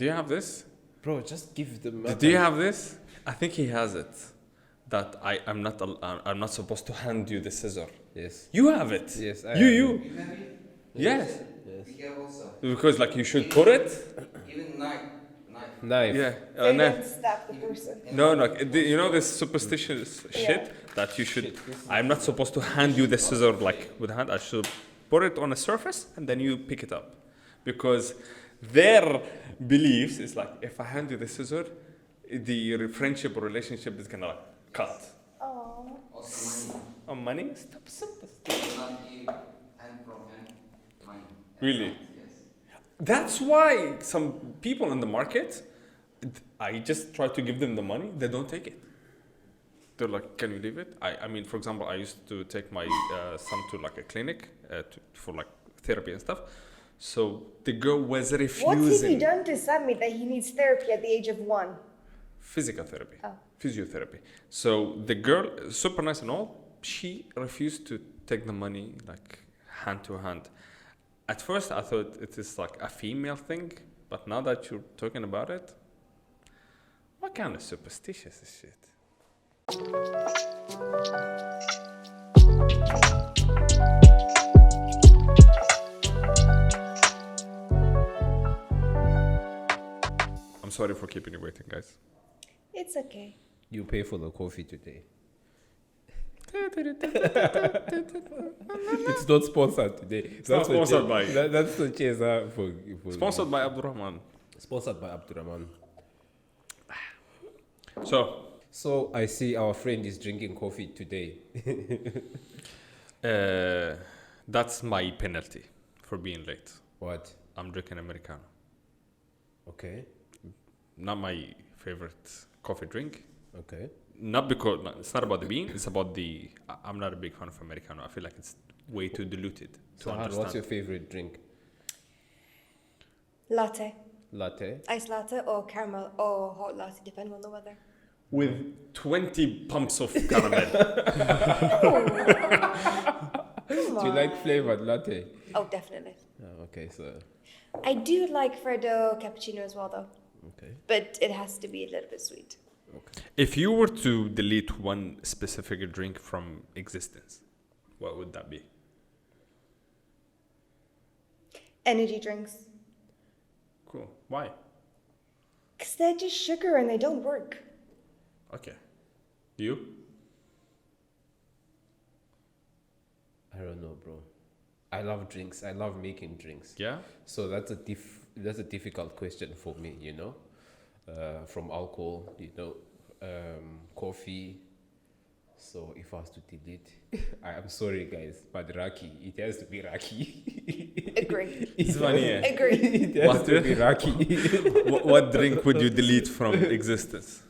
Do you have this? Bro, just give them. Do you have this? I think he has it. That I'm not supposed to hand you the scissor. Yes. You have it. Yes. You. You have it? Yes. Yes. We have also. Because like you should put it. Even knife. Knife. Yeah. So you knife. don't stab the person. No. You know this superstitious shit that you should. I'm not supposed to hand you the scissor like with a hand. I should put it on a surface and then you pick it up, because their beliefs is like if I hand you the scissor, the friendship or relationship is gonna like cut. Oh. Also money. Oh, money? Stop. Do not give hand from hand money. Really? Yes. That's why some people in the market, I just try to give them the money. They don't take it. They're like, "Can you leave it?" I mean, for example, I used to take my son to like a clinic for like therapy and stuff. So the girl was refusing. What's he done to Sammy that he needs therapy at the age of 1? Physical therapy, Oh. physiotherapy. So the girl, super nice and all, she refused to take the money like hand to hand. At first, I thought it is like a female thing, but now that you're talking about it, what kind of superstitious is shit? I'm sorry for keeping you waiting, guys. It's okay. You pay for the coffee today. It's not sponsored today. It's not sponsored by. That's the chase for. Sponsored by Abdulrahman. Sponsored by Abdulrahman. So, I see our friend is drinking coffee today. that's my penalty for being late. What? I'm drinking Americano. Okay. Not my favorite coffee drink. Okay. Not because it's not about the bean. It's about the. I'm not a big fan of Americano. I feel like it's way too diluted to Sahar, understand. what's your favorite drink? Latte. Latte? Ice latte or caramel or hot latte, depending on the weather. With 20 pumps of caramel. Do you like flavored latte? Oh, definitely. Oh, okay, so. I do like Freddo cappuccino as well, though. Okay. But it has to be a little bit sweet. Okay. If you were to delete one specific drink from existence, what would that be? Energy drinks. Cool. Why? Because they're just sugar and they don't work. Okay. You? I don't know, bro. I love drinks. I love making drinks. Yeah? So that's a difficult question for me, you know. From alcohol, you know, coffee. So if I was to delete, I am sorry, guys, but Raki, it has to be Raki. Agree. It's funny, yeah. Agree. It has What? to be Raki. What drink would you delete from existence?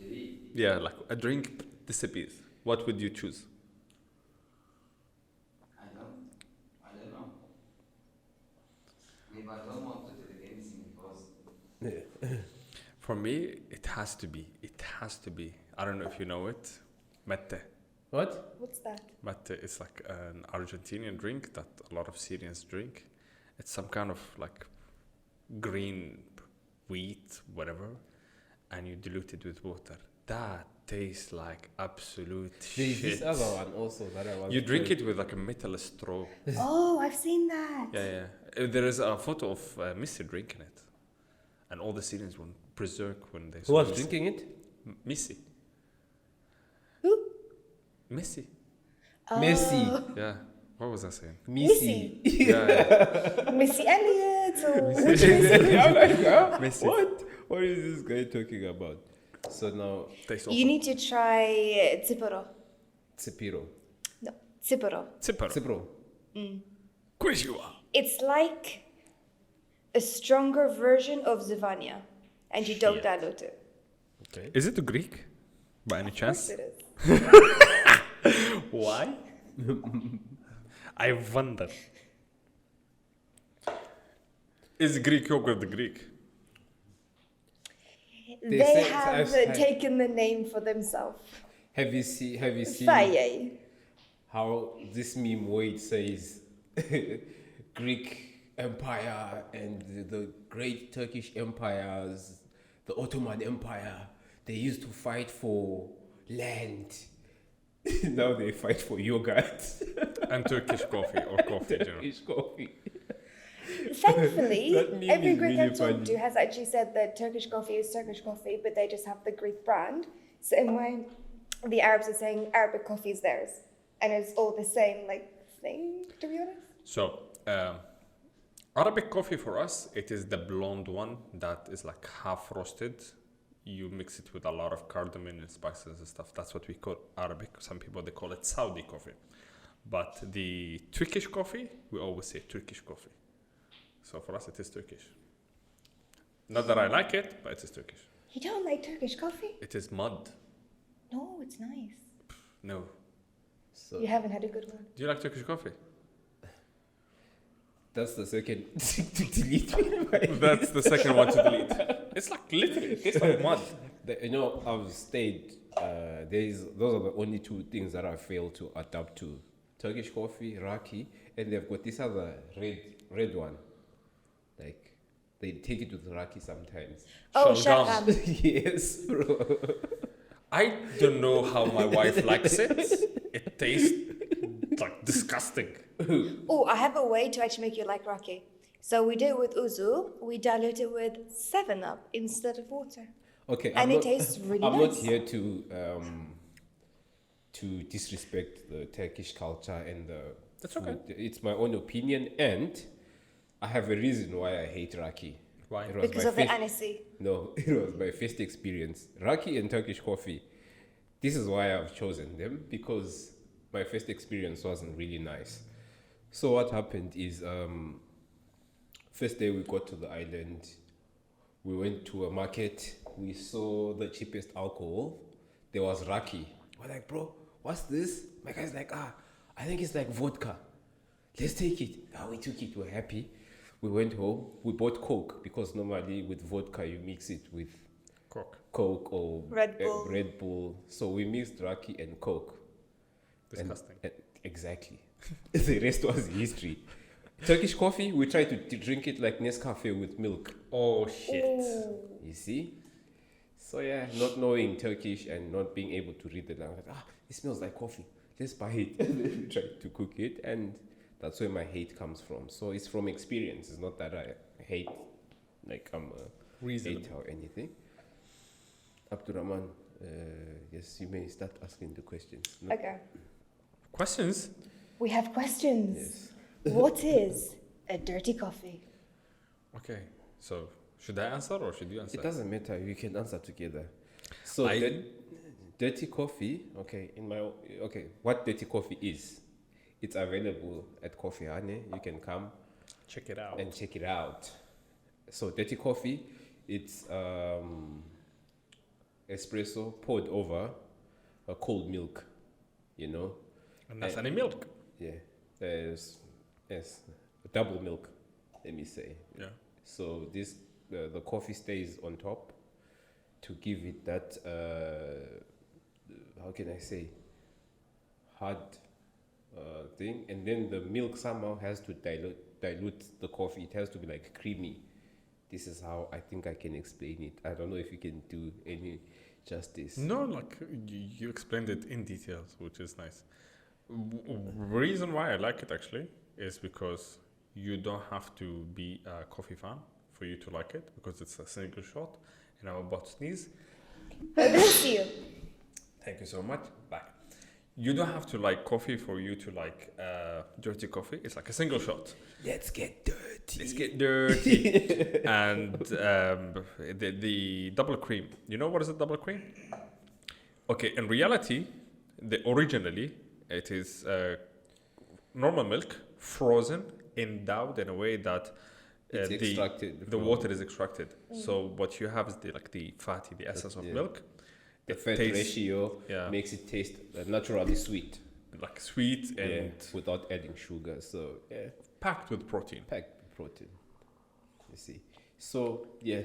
Delete. Yeah, like a drink disappears. What would you choose? I don't know. Maybe I don't want to delete anything because For me, it has to be. I don't know if you know it. Mate. What? What's that? Mate is like an Argentinian drink that a lot of Syrians drink. It's some kind of like green wheat, whatever, and you dilute it with water. That tastes like absolute There's shit. this other one also that I want You to drink try. it with like a metal straw. Oh, I've seen that. Yeah. There is a photo of Missy drinking it, and all the Syrians were berserk when they Who saw was Missy. drinking it? Missy. Who? Missy. Messi. Yeah. What was I saying? Missy. Yeah. Missy Elliott or which Exactly. I'm like, huh? Messi. What? What is this guy talking about? So now, Tastes You awful. need to try Tsiporo. Tsipiro. No, Tsiporo. Zipper. Tsipro. Konnichiwa. It's like a stronger version of Zivania, and you don't Shit. dilute it. Okay. Is it Greek? By any Of course chance? it is. Why? I wonder. Is Greek yogurt the Greek? They They say- have taken the name for themselves. Have you seen Faye. how this meme Wade says Greek Empire and the great Turkish empires, the Ottoman Empire, they used to fight for land. Now they fight for yogurt. And Turkish coffee or coffee, you know. Turkish coffee. Thankfully, That meme every is Greek really I've talked funny. to has actually said that Turkish coffee is Turkish coffee, but they just have the Greek brand. Same way the Arabs are saying Arabic coffee is theirs. And it's all the same, like, thing, to be honest. So, Arabic coffee for us, it is the blonde one that is like half roasted. You mix it with a lot of cardamom and spices and stuff. That's what we call Arabic. Some people, they call it Saudi coffee. But the Turkish coffee, we always say Turkish coffee. So for us, it is Turkish. Not that I like it, but it is Turkish. You don't like Turkish coffee? It is mud. No, it's nice. No. So You haven't had a good one. Do you like Turkish coffee? that's the second to delete. That's the second one to delete. It's like literally, it tastes like mud. You know, I've stayed. Those are the only two things that I failed to adapt to: Turkish coffee, raki, and they've got this other red one. Like they take it with raki sometimes. Oh, Shalgam. shalgam. Yes, bro. I don't know how my wife likes it. It tastes like disgusting. Oh, I have a way to actually make you like raki. So we do it with uzu. We dilute it with 7-Up instead of water. Okay, And it tastes really I'm nice. not here to disrespect the Turkish culture and the That's food. okay. It's my own opinion, and I have a reason why I hate raki. Why? It was Because my of the first- anisey. No, it was my first experience. Raki and Turkish coffee. This is why I've chosen them, because my first experience wasn't really nice. So what happened is, first day we got to the island, we went to a market, we saw the cheapest alcohol. There was raki. We're like, bro, what's this? My guy's like, I think it's like vodka. Let's take it. We took it, we're happy. We went home, we bought Coke, because normally with vodka you mix it with Coke or Red Bull. Red Bull. So we mixed raki and Coke. Disgusting. Exactly. The rest was history. Turkish coffee, we try to drink it like Nescafe with milk. Oh shit. Ooh. You see? So yeah, not knowing Turkish and not being able to read the language. It smells like coffee. Let's buy it. And then we try to cook it, and that's where my hate comes from. So it's from experience. It's not that I hate, like I'm a Reasonable. hater or anything. Abdulrahman, yes, you may start asking the questions. No? Okay. Questions? We have questions. Yes. What is a dirty coffee? Okay. So should I answer or should you answer? It doesn't matter. We can answer together. So dirty coffee. Okay, what dirty coffee is? It's available at Coffee Honey. You can come Check it out. and check it out. So dirty coffee, it's espresso poured over a cold milk. You know. And that's any milk. Yeah. Yes. Double milk. Let me say. Yeah. So this the coffee stays on top to give it that how can I say hard thing, and then the milk somehow has to dilute the coffee. It has to be like creamy. This is how I think I can explain it. I don't know if you can do any justice. No, like you explained it in details, which is nice. Reason why I like it actually is because you don't have to be a coffee fan for you to like it, because it's a single shot, and I'm about to sneeze. Bless you. Thank you so much. Back. You don't have to like coffee for you to like dirty coffee. It's like a single shot. Let's get dirty. Let's get dirty. And the double cream. You know what is a double cream? Okay, in reality, originally it is normal milk frozen, endowed in a way that It's extracted the from- water is extracted. So what you have is the essence of Yeah. milk. The It fat tastes- ratio Yeah. makes it taste naturally sweet. Like sweet and without adding sugar. So yeah, packed with protein. packed with protein. You see. So yeah,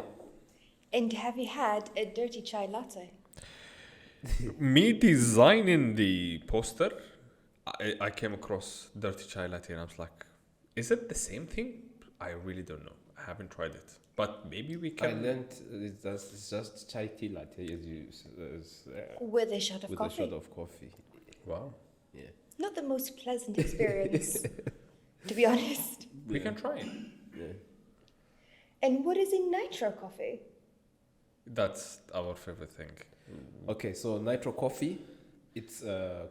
And have you had a dirty chai latte? Me designing the poster, I came across dirty chai latte and I was like, is it the same thing? I really don't know. I haven't tried it, but maybe we I can. learned it's just chai tea latte With a shot of with coffee. a shot of coffee. Wow, Yeah. Not the most pleasant experience, to be honest. we can try it. Yeah. And what is in nitro coffee? That's our favorite thing. Okay, so nitro coffee, it's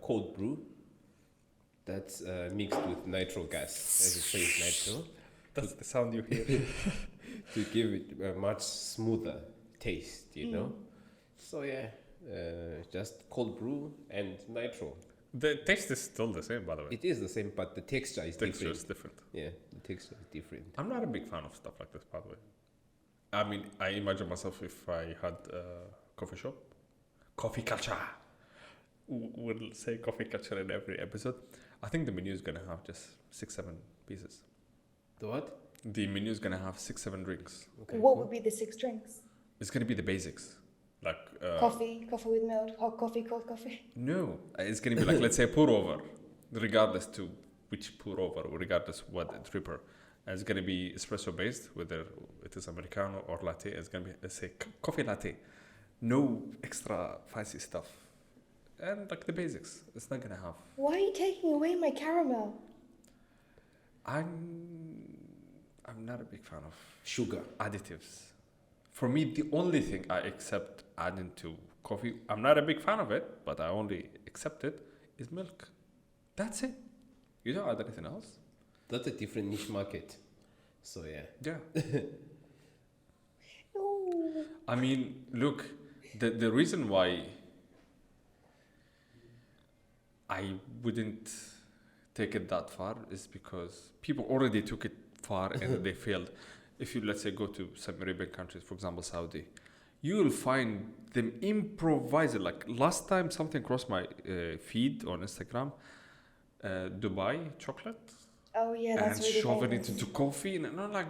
cold brew that's mixed with nitro gas, as it says nitro, That's the sound you hear. to give it a much smoother taste, you know. So yeah, just cold brew and nitro. The taste is still the same, by the way. It is the same, but the texture is Texture different. is different. Yeah, the texture is different. I'm not a big fan of stuff like this, by the way. I mean, I imagine myself if I had a coffee shop, coffee culture. We'll say coffee culture in every episode. I think the menu is gonna have just 6-7 pieces. The what? The menu is gonna have 6-7 drinks. Okay, What cool. would be the 6 drinks? It's gonna be the basics, like Coffee, coffee with milk, hot coffee, cold coffee. No, it's gonna be like, let's say, pour over, regardless to which pour over, or regardless what dripper. It's gonna be espresso based, whether it is Americano or latte. It's gonna be, let's say, coffee latte. No extra fancy stuff, and like the basics. It's not gonna have. Why are you taking away my caramel? I'm not a big fan of Sugar. additives. For me, the only thing I accept adding to coffee, I'm not a big fan of it, but I only accept it, is milk. That's it. You don't add anything else. That's a different niche market. So yeah. Yeah. No. I mean, look, the reason why I wouldn't take it that far is because people already took it far and they failed. If you, let's say, go to some Arabian countries, for example, Saudi, you will find them improvising. Like last time something crossed my feed on Instagram, Dubai chocolate, Oh yeah, and that's really shoving famous. it into coffee, and I'm like,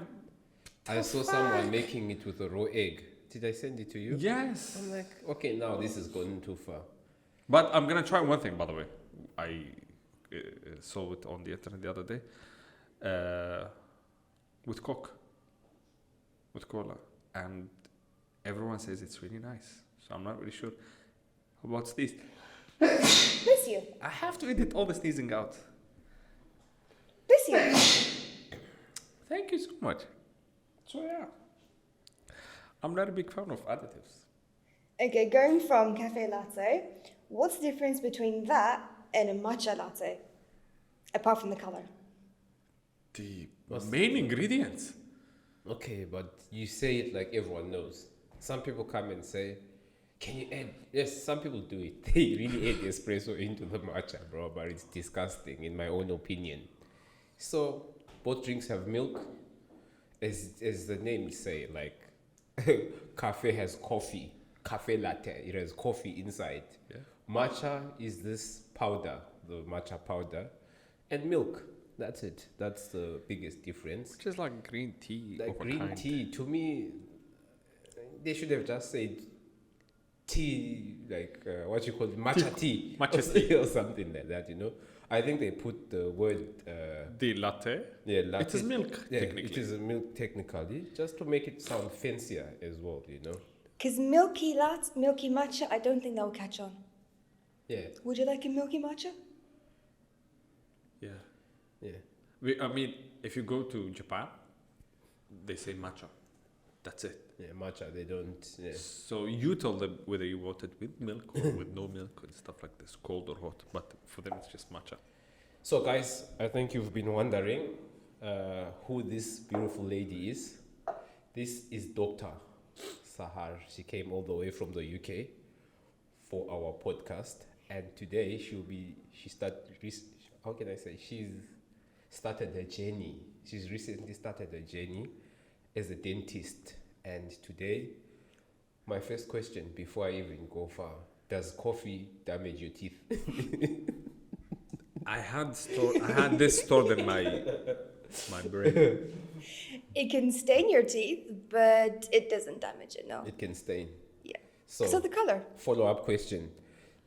I saw someone making it with a raw egg. Did I send it to you? yes. I'm like, okay, now this is going too far. But I'm gonna try one thing, by the way. I saw it on the internet the other day. With Coke, with cola, and everyone says it's really nice. So I'm not really sure. How about sneeze? Bless you. I have to edit all the sneezing out. Bless you. Thank you so much. So yeah, I'm not a big fan of additives. Okay, going from cafe latte, what's the difference between that and a matcha latte? Apart from the color. The What's main ingredients. Okay, but you say it like everyone knows. Some people come and say, can you add? Yes, some people do it. They really add espresso into the matcha, bro, but it's disgusting in my own opinion. So, both drinks have milk. As the name say, like, cafe has coffee. Cafe latte, it has coffee inside. Yeah. Matcha is this powder, the matcha powder, and milk. That's it. That's the biggest difference. Which is like green tea. Like of a green kind. tea, to me, they should have just said tea, like what you call it, matcha tea, Matcha or, tea. or something like that. You know, I think they put the word The latte. yeah, latte. It is milk, Yeah, technically. it is a milk technically, just to make it sound fancier as well. You know. Because milky matcha, I don't think that will catch on. Yeah, Would you like a milky matcha? Yeah. yeah, I mean, if you go to Japan, they say matcha. That's it. yeah. Matcha, they don't. Yeah. So you tell them whether you want it with milk or with no milk and stuff like this, cold or hot. But for them, it's just matcha. So, guys, I think you've been wondering who this beautiful lady is. This is Dr. Sahar. She came all the way from the UK for our podcast, and today she's started her journey. She's recently started her journey as a dentist, and today, my first question before I even go far: does coffee damage your teeth? I had this stored in my brain. It can stain your teeth, but it doesn't damage it, no. It can stain. Yeah. So, Because of the color. follow-up question: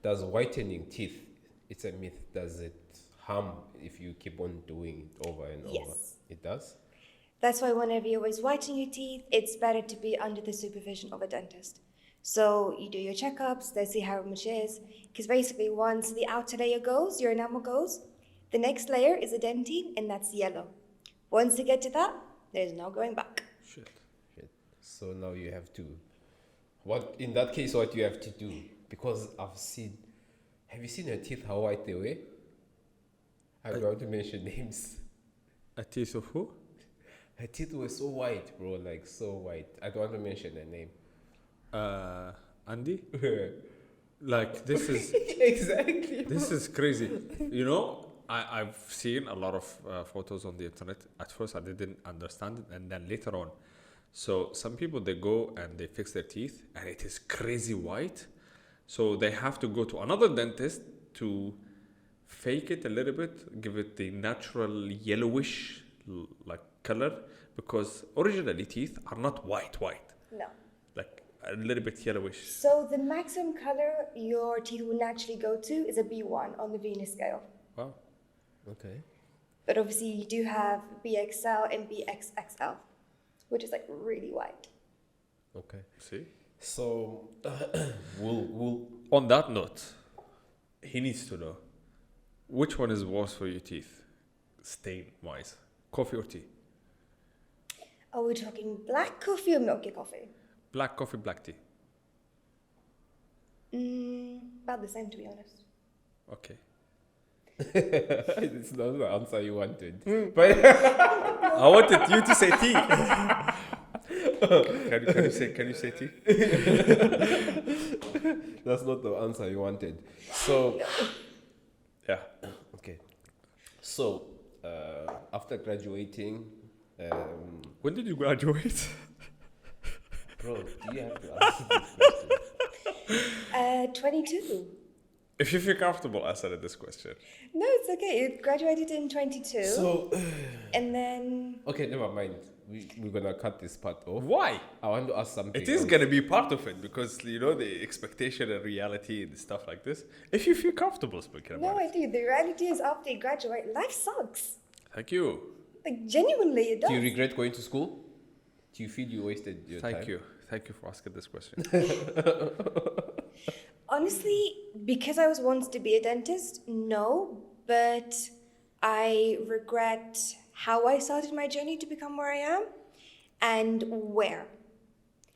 does whitening teeth? It's a myth. Does it harm if you keep on doing it over and over? Yes. It does. That's why whenever you're always whitening your teeth, it's better to be under the supervision of a dentist. So you do your checkups, they see how much it is. Because basically once the outer layer goes, your enamel goes, the next layer is a dentine and that's yellow. Once you get to that, there's no going back. Shit. So now you have to. What in that case? What you have to do? Because I've seen. Have you seen her teeth? How white they were? I don't want to mention names. A teeth of who? Her teeth were so white, bro. Like so white. I don't want to mention her name. Andy? Like, this is... Exactly. This is crazy. You know, I've seen a lot of photos on the internet. At first, I didn't understand it. And then later on. So some people, they go and they fix their teeth. And it is crazy white. So they have to go to another dentist to fake it a little bit. Give it the natural yellowish like color. Because originally, teeth are not white. No. Like a little bit yellowish. So the maximum color your teeth will naturally go to is a B1 on the Venus scale. Wow. Okay. But obviously you do have BXL and BXXL, which is like really white. Okay. See? So we'll On that note, he needs to know which one is worse for your teeth, stain-wise, coffee or tea? Are we talking black coffee or milky coffee? Black coffee, black tea. About the same, to be honest. Okay. it's not the answer you wanted. But I wanted you to say tea. Can you say tea? that's not the answer you wanted. So Yeah. okay. So after graduating, When did you graduate? bro, do you have to answer this question? 22. If you feel comfortable answering this question. No, it's okay. You graduated in 22. So And then... okay, never mind. We're gonna cut this part off. Why? I want to ask something. It is else. going to be part of it because, you know, the expectation and reality and stuff like this. If you feel comfortable speaking about No, it. I do. The reality is after you graduate, life sucks. Thank you. Like, genuinely, it does. Do you regret going to school? Do you feel you wasted your time? Thank you. Thank you for asking this question. Honestly, because I was wanted to be a dentist, no. But I regret how I started my journey to become where I am and where.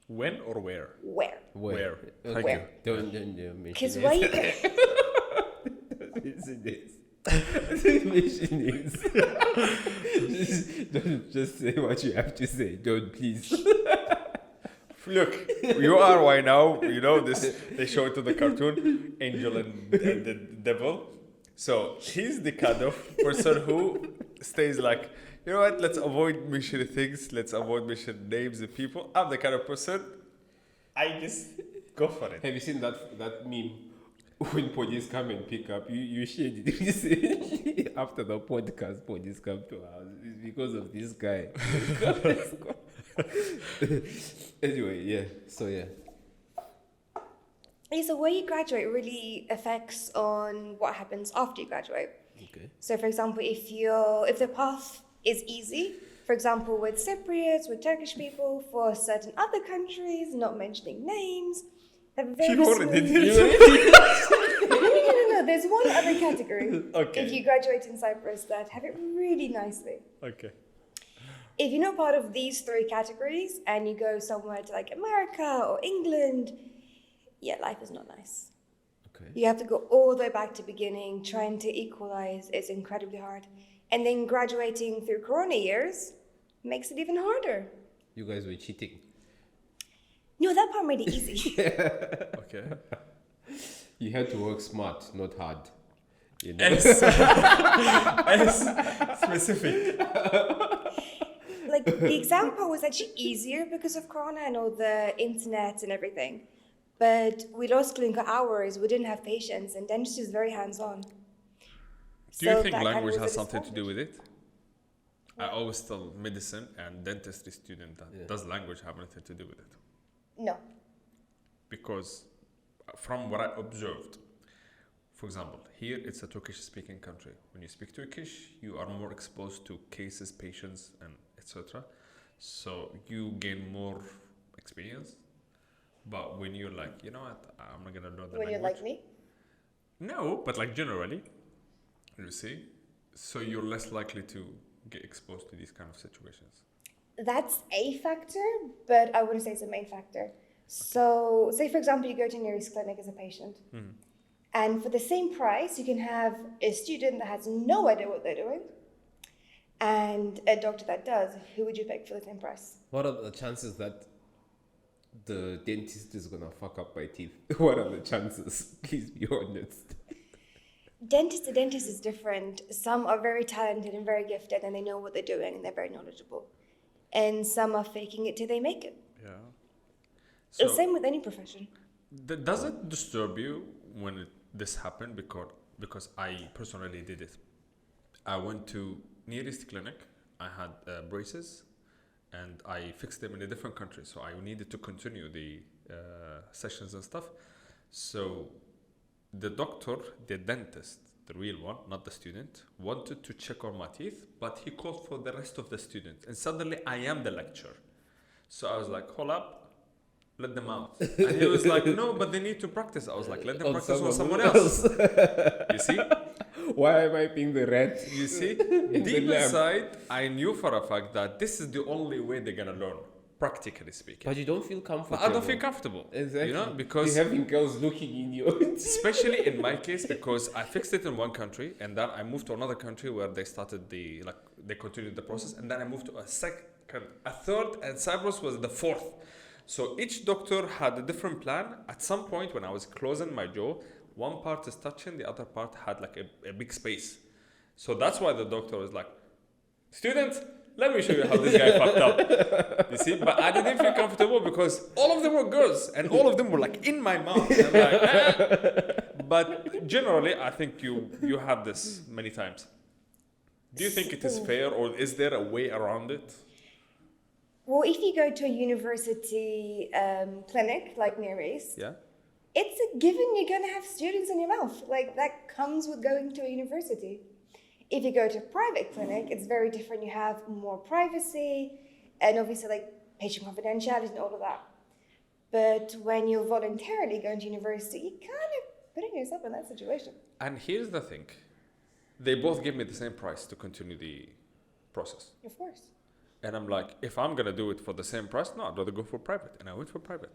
When or where? Where. Where? Okay. Thank Where? Don't mention Because it. where you... Mention this. Mention this. Don't just say what you have to say. Don't please. Look, you are right now, you know, this they show it to the cartoon, Angel and the Devil. So he's the kind of person who stays like, you know what, let's avoid mentioning things, let's avoid mentioning names of people. I'm the kind of person, I just go for it. Have you seen that meme? When police come and pick up, you shared it recently. After the podcast, police come to our house. It's because of this guy. Anyway, yeah. So yeah. Yeah, so where you graduate really affects on what happens after you graduate. Okay. So, for example, if the path is easy, for example, with Cypriots, with Turkish people, for certain other countries, not mentioning names, have a very You already smooth- did. No. There's one other category. Okay. If you graduate in Cyprus, that have it really nicely. Okay. If you're not part of these three categories and you go somewhere to like America or England, yeah, life is not nice. Okay. You have to go all the way back to beginning, trying to equalize. It's incredibly hard. And then graduating through Corona years makes it even harder. You guys were cheating. No, that part made it easy. Okay. You had to work smart, not hard. You know? S specific. Like, the exam part was actually easier because of Corona and all the internet and everything. But we lost clinical hours, we didn't have patients, and dentistry is very hands-on. Do you So think that kind of language was a has something to do disadvantage. with it? I always tell medicine and dentistry student that does language have anything to do with it? No. Because from what I observed, for example, here it's a Turkish speaking country. When you speak Turkish, you are more exposed to cases, patients, and etc. So you gain more experience. But when you're like, you know what, I'm not gonna learn the When you're language. like me. No, but like generally, you see, so you're less likely to get exposed to these kind of situations. That's a factor, but I wouldn't say it's a main factor. So, say for example, you go to a nearest clinic as a patient, and for the same price, you can have a student that has no idea what they're doing, and a doctor that does. Who would you pick for the same price? What are the chances that the dentist is gonna fuck up my teeth? What are the chances? Please be honest. Dentist to dentist is different. Some are very talented and very gifted, and they know what they're doing, and they're very knowledgeable. And some are faking it till they make it. Yeah. The So same with any profession. does it disturb you when this happened? Because I personally did it. I went to nearest clinic. I had braces, and I fixed them in a different country. So I needed to continue the sessions and stuff. So the doctor, the dentist, the real one, not the student, wanted to check on my teeth, but he called for the rest of the students. And suddenly I am the lecturer. So I was like, hold up, let them out. And he was like, no, but they need to practice. I was like, let them On practice on someone someone else. else. You see? Why am I being the rat? You see? The Deep lamb. inside, I knew for a fact that this is the only way they're going to learn, practically speaking. But you don't feel comfortable. But I don't feel comfortable. Exactly. You know, because you're having girls looking in you. especially in my case, because I fixed it in one country and then I moved to another country where they started they continued the process, and then I moved to a second, a third, and Cyprus was the fourth. So each doctor had a different plan. At some point when I was closing my jaw, one part is touching, the other part had like a big space. So that's why the doctor was like, students, let me show you how this guy fucked up. You see, but I didn't feel comfortable because all of them were girls and all of them were like in my mouth. And I'm like, But generally, I think you have this many times. Do you think it is fair, or is there a way around it? Well, if you go to a university clinic like Nearest, Yeah. it's a given you're going to have students in your mouth. Like, that comes with going to a university. If you go to a private clinic, it's very different. You have more privacy and obviously like patient confidentiality and all of that. But when you're voluntarily going to university, you're kind of putting yourself in that situation. And here's the thing. They both give me the same price to continue the process. Of course. And I'm like, if I'm going to do it for the same price, no, I'd rather go for private. And I went for private.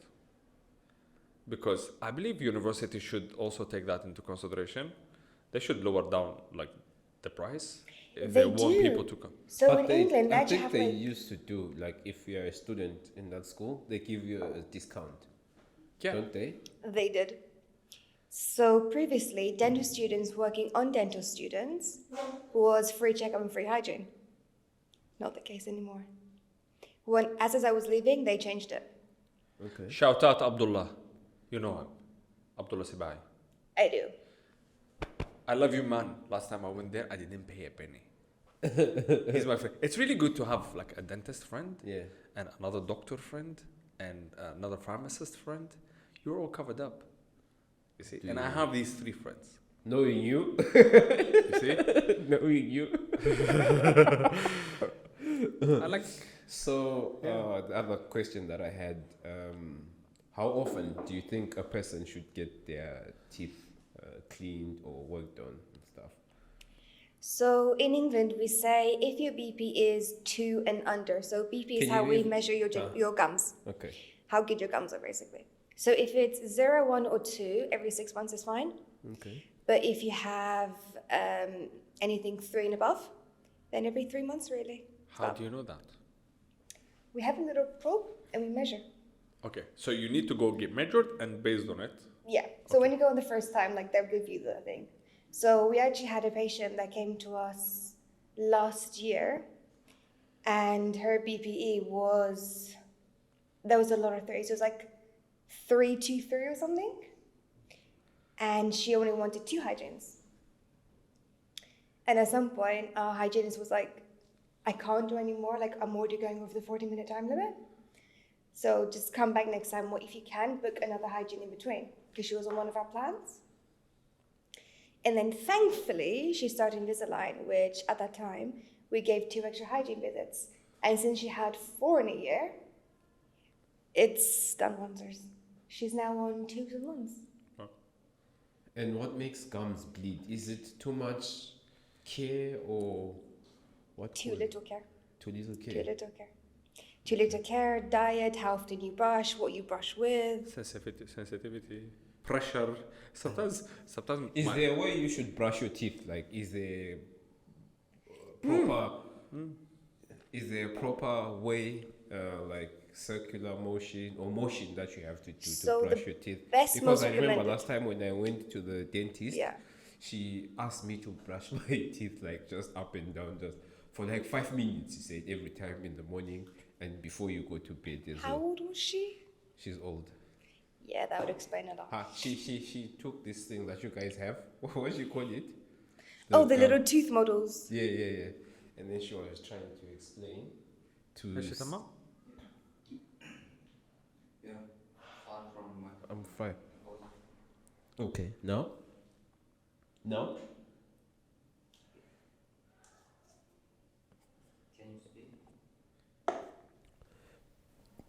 Because I believe university should also take that into consideration. They should lower down like the price if they want do. people to come. So But in they, England, they I actually think have they like, used to do, like, if you're a student in that school, they give you a discount, Yeah. don't they? they did. So previously, dental students working on dental students was free checkup and free hygiene. Not the case anymore. As I was leaving, they changed it. Okay. Shout out Abdullah. You know him. Abdullah Sibai. I do. I love you, man. Last time I went there, I didn't pay a penny. He's my friend. It's really good to have like a dentist friend, Yeah. and another doctor friend, and another pharmacist friend. You're all covered up. You see? Do And I you- have these three friends. Knowing you, You see? knowing you. I like. So, the other question that I had, how often do you think a person should get their teeth cleaned or worked on and stuff? So in England, we say if your BP is 2 and under. So BP is Can how you we read- measure your gums, Okay. how good your gums are, basically. So if it's 0, 1, or 2, every 6 months is fine. Okay. But if you have anything 3 and above, then every 3 months, really. How do you know that? We have a little probe and we measure. Okay, so you need to go get measured, and based on it. Yeah. So when you go on the first time, like they'll give you the thing. So we actually had a patient that came to us last year, and her BPE was, there was a lot of threes. It was like 323 or something, and she only wanted 2 hygienes. And at some point, our hygienist was like, I can't do anymore. Like, I'm already going over the 40-minute time limit. So just come back next time. What if you can book another hygiene in between? Because she was on one of our plans. And then thankfully, she started Invisalign, which at that time, we gave 2 extra hygiene visits. And since she had 4 in a year, it's done wonders. She's now on tubes and ones. And what makes gums bleed? Is it too much care or what? Too little care. Too little care. Too little care. Too little care, diet, how often you brush, what you brush with. Sensitivity, pressure. Sometimes. Is there a way you should brush your teeth? Like, is there proper? Is there a proper way, like circular motion or motion that you have to do So to brush the your teeth? best, Because most I remember recommended- last time when I went to the dentist, Yeah. she asked me to brush my teeth like just up and down, just for like 5 minutes. She said every time in the morning and before you go to bed as How well. old was she? She's old. Yeah, that would explain a lot. She took this thing that you guys have. What do you call it? Oh, the gum. little tooth models. Yeah. And then she was trying to explain to. Yeah, far from my I'm fine. house. Okay. No. No. Can you speak?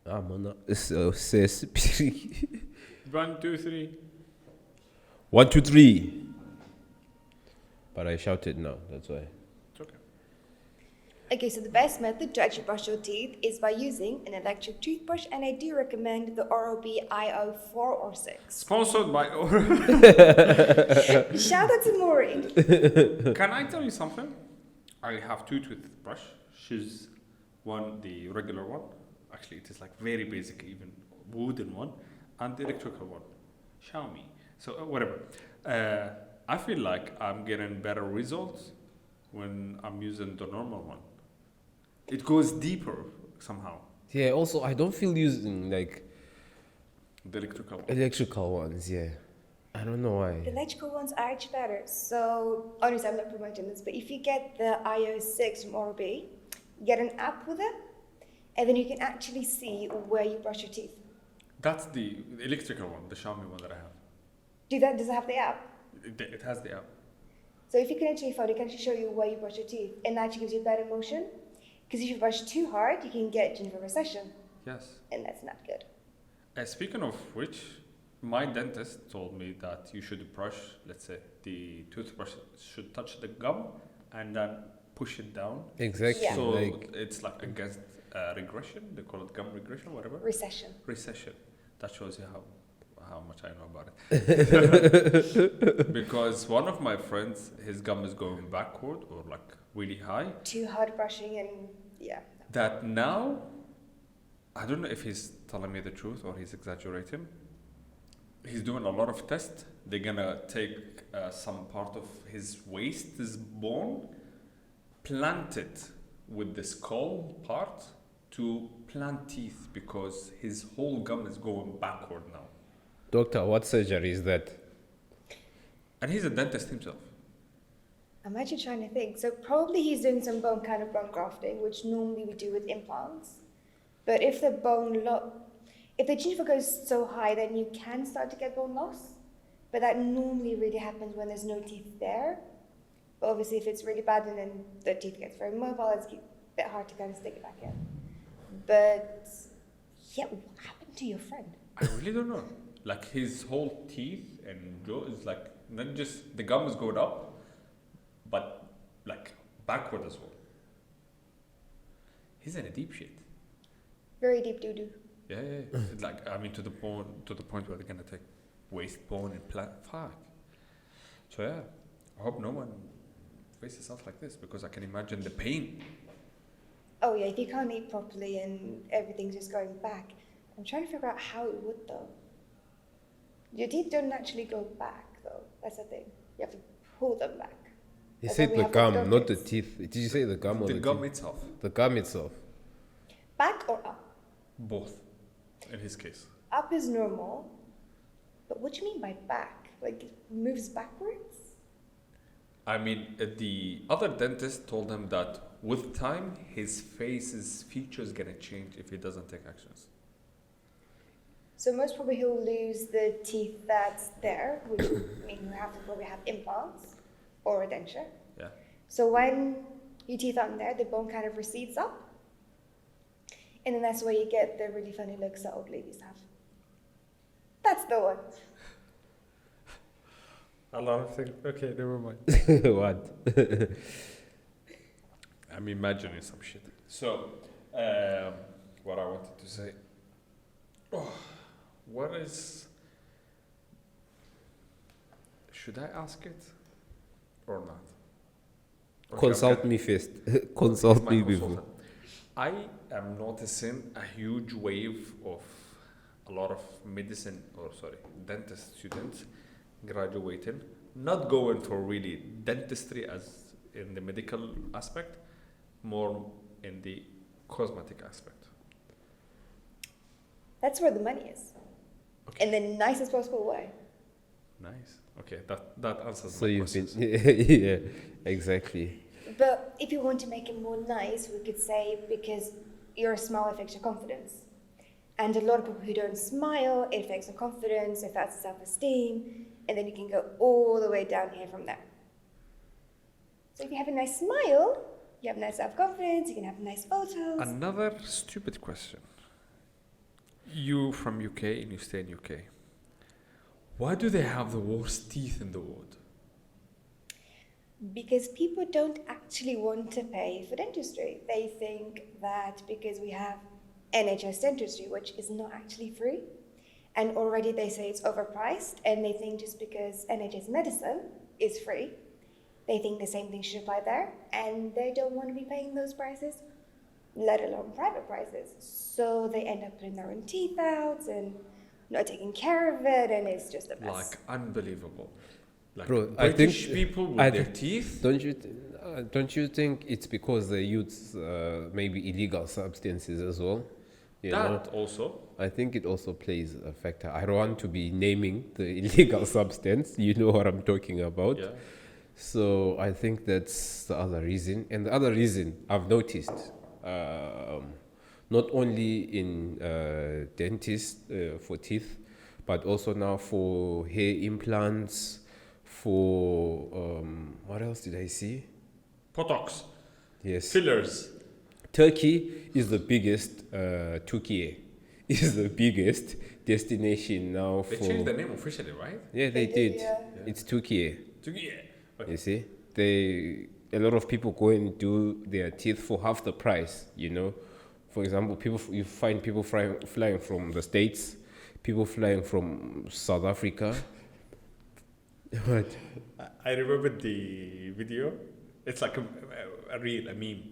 I'm on. Says 1, 2, 3. 1, 2, 3. But I shouted no. That's why. It's okay. Okay, so the best method to actually brush your teeth is by using an electric toothbrush, and I do recommend the Oral-B IO4 or 6. Sponsored by. Shout out to Maureen. Can I tell you something? I have 2 toothbrush. She's one, the regular one. Actually, it is like very basic, even wooden one, and the electrical one. Xiaomi. So whatever. I feel like I'm getting better results when I'm using the normal one. It goes deeper somehow. Yeah. Also, I don't feel using like The electrical one. electrical ones. Yeah. I don't know why. The electrical ones are actually better. So, honestly, I'm not promoting this, but if you get the IO6 from Oral-B, get an app with it, and then you can actually see where you brush your teeth. That's the electrical one, the Xiaomi one that I have. Does it have the app? It has the app. So if you connect to your phone, it can actually show you where you brush your teeth, and that actually gives you better motion. Because if you brush too hard, you can get gingival recession, Yes. and that's not good. Speaking of which, my dentist told me that you should brush, let's say, the toothbrush should touch the gum and then push it down. Exactly. Yeah. So Like it's like against regression. They call it gum regression, whatever. Recession. Recession. That shows you how much I know about it. Because one of my friends, his gum is going backward or like really high. Too hard brushing, and yeah. That now, I don't know if he's telling me the truth or he's exaggerating. He's doing a lot of tests. They're gonna take some part of his waist, his bone, plant it with the skull part to plant teeth because his whole gum is going backward now. doctor, what surgery is that? And he's a dentist himself. I'm actually trying to think. So probably he's doing some bone grafting, which normally we do with implants. But if the if the gingiva goes so high, then you can start to get bone loss. But that normally really happens when there's no teeth there. But obviously, if it's really bad and then the teeth gets very mobile, it's a bit hard to kind of stick it back in. But yeah, what happened to your friend? I really don't know. Like his whole teeth and jaw is like not just the gum is going up, but like backward as well. He's in a deep shit. Very deep doo doo. Yeah. It's like I mean to the point where they're gonna take waist bone and plant. Fuck. So yeah, I hope no one faces stuff like this because I can imagine the pain. Oh yeah, if you can't eat properly and everything's just going back, I'm trying to figure out how it would though. Your teeth don't naturally go back though. That's the thing. You have to pull them back. He That's said why we the have gum, not the orthodontics. teeth. Did you say the gum or The the gum teeth? itself, The gum itself. Back or up? both, in his case. Up is normal, but what do you mean by back? Like it moves backwards? I mean, the other dentist told him that with time, his face's features gonna change if he doesn't take actions. So most probably he'll lose the teeth that's there, which means you have to probably have implants or a denture. Yeah. So when your teeth aren't there, the bone kind of recedes up. And then that's where you get the really funny looks that old ladies have. That's the one. A lot of things. Okay, never mind. What? I'm imagining some shit. So, what I wanted to say. Oh, what is. Should I ask it or not? Okay, Consult okay. me first. Consult My me consultant. before. I am noticing a huge wave of a lot of dentist students graduating, not going for really dentistry as in the medical aspect, more in the cosmetic aspect. That's where the money is. Okay. In the nicest possible way. Nice. Okay, that answers So my you've questions. been, yeah, exactly. But if you want to make it more nice, we could say because your smile affects your confidence. And a lot of people who don't smile, it affects their confidence, it affects self-esteem, and then you can go all the way down here from there. So if you have a nice smile, you have nice self-confidence, you can have nice photos. Another stupid question. You from UK and you stay in UK. Why do they have the worst teeth in the world? Because people don't actually want to pay for dentistry. They think that because we have NHS dentistry, which is not actually free, and already they say it's overpriced, and they think just because NHS medicine is free, they think the same thing should apply there, and they don't want to be paying those prices, let alone private prices. So they end up putting their own teeth out and not taking care of it, and it's just a mess. Like unbelievable. Like Bro, I British think- people with I their think- teeth. Don't you think it's because they use maybe illegal substances as well? You know? That also. I think it also plays a factor. I don't want to be naming the illegal substance. You know what I'm talking about. Yeah. So I think that's the other reason. And the other reason I've noticed, not only in dentists for teeth, but also now for hair implants, for what else did I see? Botox. Yes. Fillers. Turkey is the biggest. Turkey is the biggest destination now They for. changed the name officially, right? Yeah, they They did. did, yeah. It's Turkey. Yeah. Okay. You see, a lot of people go and do their teeth for half the price. You know, for example, you find people flying from the States, people flying from South Africa. What? I remember the video. It's like a meme.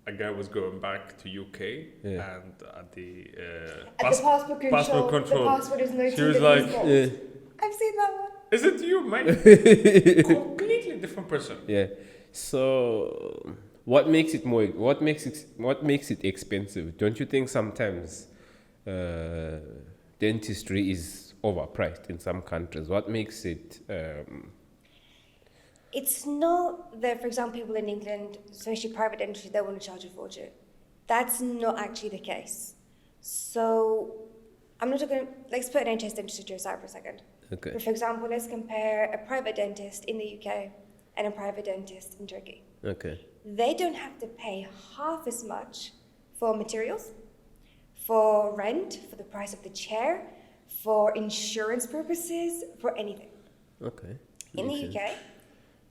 A guy was going back to UK Yeah. and at the At the passport control, the passport is no She teeth was in like, his balls. Yeah. I've seen that one. "Is it you, mate?" Completely different person. Yeah. So, what makes it expensive? Don't you think sometimes dentistry is overpriced in some countries? What makes it? It's not that, for example, people in England, especially private dentistry, they want to charge a fortune. That's not actually the case. So, I'm not talking, let's put NHS dentistry to aside for a second. Okay. But for example, let's compare a private dentist in the UK and a private dentist in Turkey. Okay. They don't have to pay half as much for materials, for rent, for the price of the chair, for insurance purposes, for anything. Okay. In the Makes UK,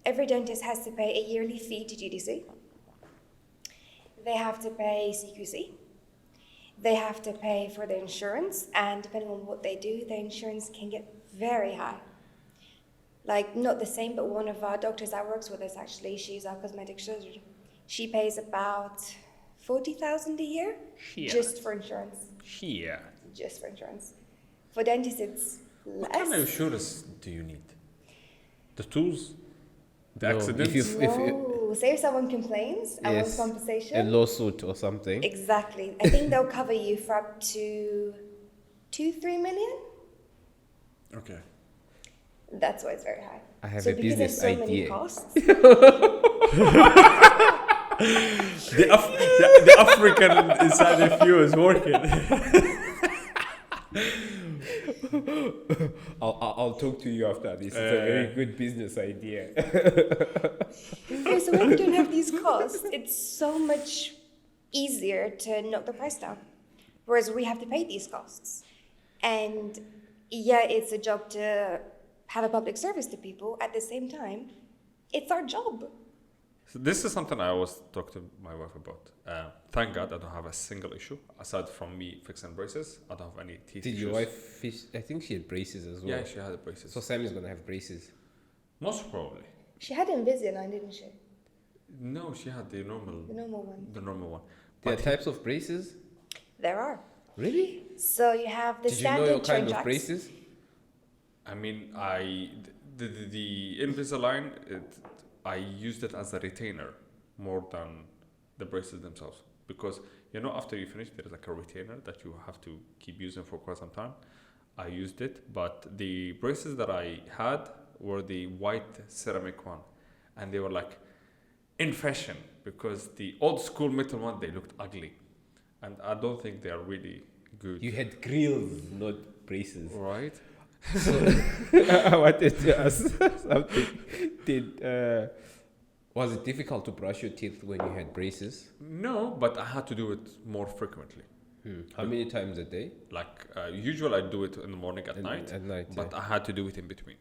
every dentist has to pay a yearly fee to GDC. They have to pay CQC. They have to pay for the insurance, and depending on what they do, the insurance can get very high. Like, not the same, but one of our doctors that works with us, actually, she's our cosmetic surgeon. She pays about 40,000 a year Shit. just for insurance. Yeah. Just for insurance. For dentists, it's What kind of less. insurance do you need? The tools? The No, accidents? No, say if someone complains and wants Yes, compensation. a lawsuit or something. Exactly. I think they'll cover you for up to 2-3 million. Okay. That's why it's very high. I have so a because business there's so many idea. costs, The African inside of you is working. I'll talk to you after this. It's a very good business idea. okay, so when you don't have these costs, it's so much easier to knock the price down. whereas we have to pay these costs. And yeah, it's a job to have a public service to people. At the same time, it's our job. So this is something I always talk to my wife about. Thank God I don't have a single issue aside from me fixing braces. I don't have any teeth Did issues. your wife fish? I think she had braces as well. Yeah, she had braces. So Sam is gonna have braces. Most probably. She had Invisalign, didn't she? No, she had the The normal one. normal one. There are But types of braces. There are. Really? So you have the Did you know standard your kind of Trenjax. braces? I mean, the Invisalign, I used it as a retainer more than the braces themselves, because after you finish, there is like a retainer that you have to keep using for quite some time. I used it, but the braces that I had were the white ceramic one, and they were like in fashion, because the old school metal one, they looked ugly, and I don't think they are really good. You had grills, not braces. Right? So I wanted to ask something. Was it difficult to brush your teeth when you had braces? No, but I had to do it more frequently. How many times a day? Like usually I do it in the morning at night, At night. but I had to do it in between.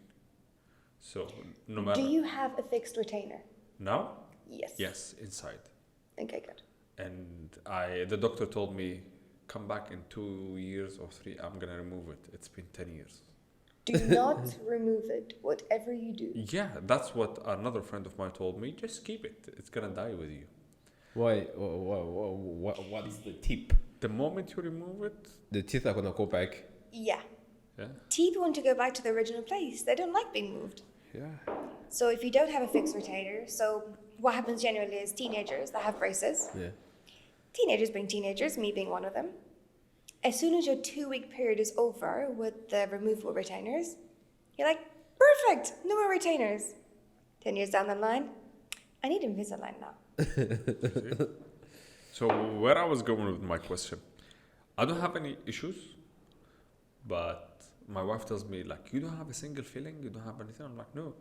So no Do matter. you have a fixed retainer? Now? Yes. Yes, inside. Okay, good. And the doctor told me, come back in 2 years or 3, I'm gonna remove it. It's been 10 years. Do not remove it, whatever you do. Yeah, that's what another friend of mine told me. Just keep it. It's gonna die with you. Why? What is the tip? The moment you remove it, The teeth are gonna go back. Yeah. yeah, Teeth want to go back to the original place. They don't like being moved. yeah. So if you don't have a fixed retainer, so what happens generally is teenagers that have braces, Yeah. teenagers being teenagers, me being one of them, as soon as your 2-week period is over with the removable retainers, you're like, perfect, no more retainers. 10 years down the line, I need Invisalign now. So where I was going with my question, I don't have any issues, but my wife tells me like, you don't have a single feeling, you don't have anything. I'm like, no.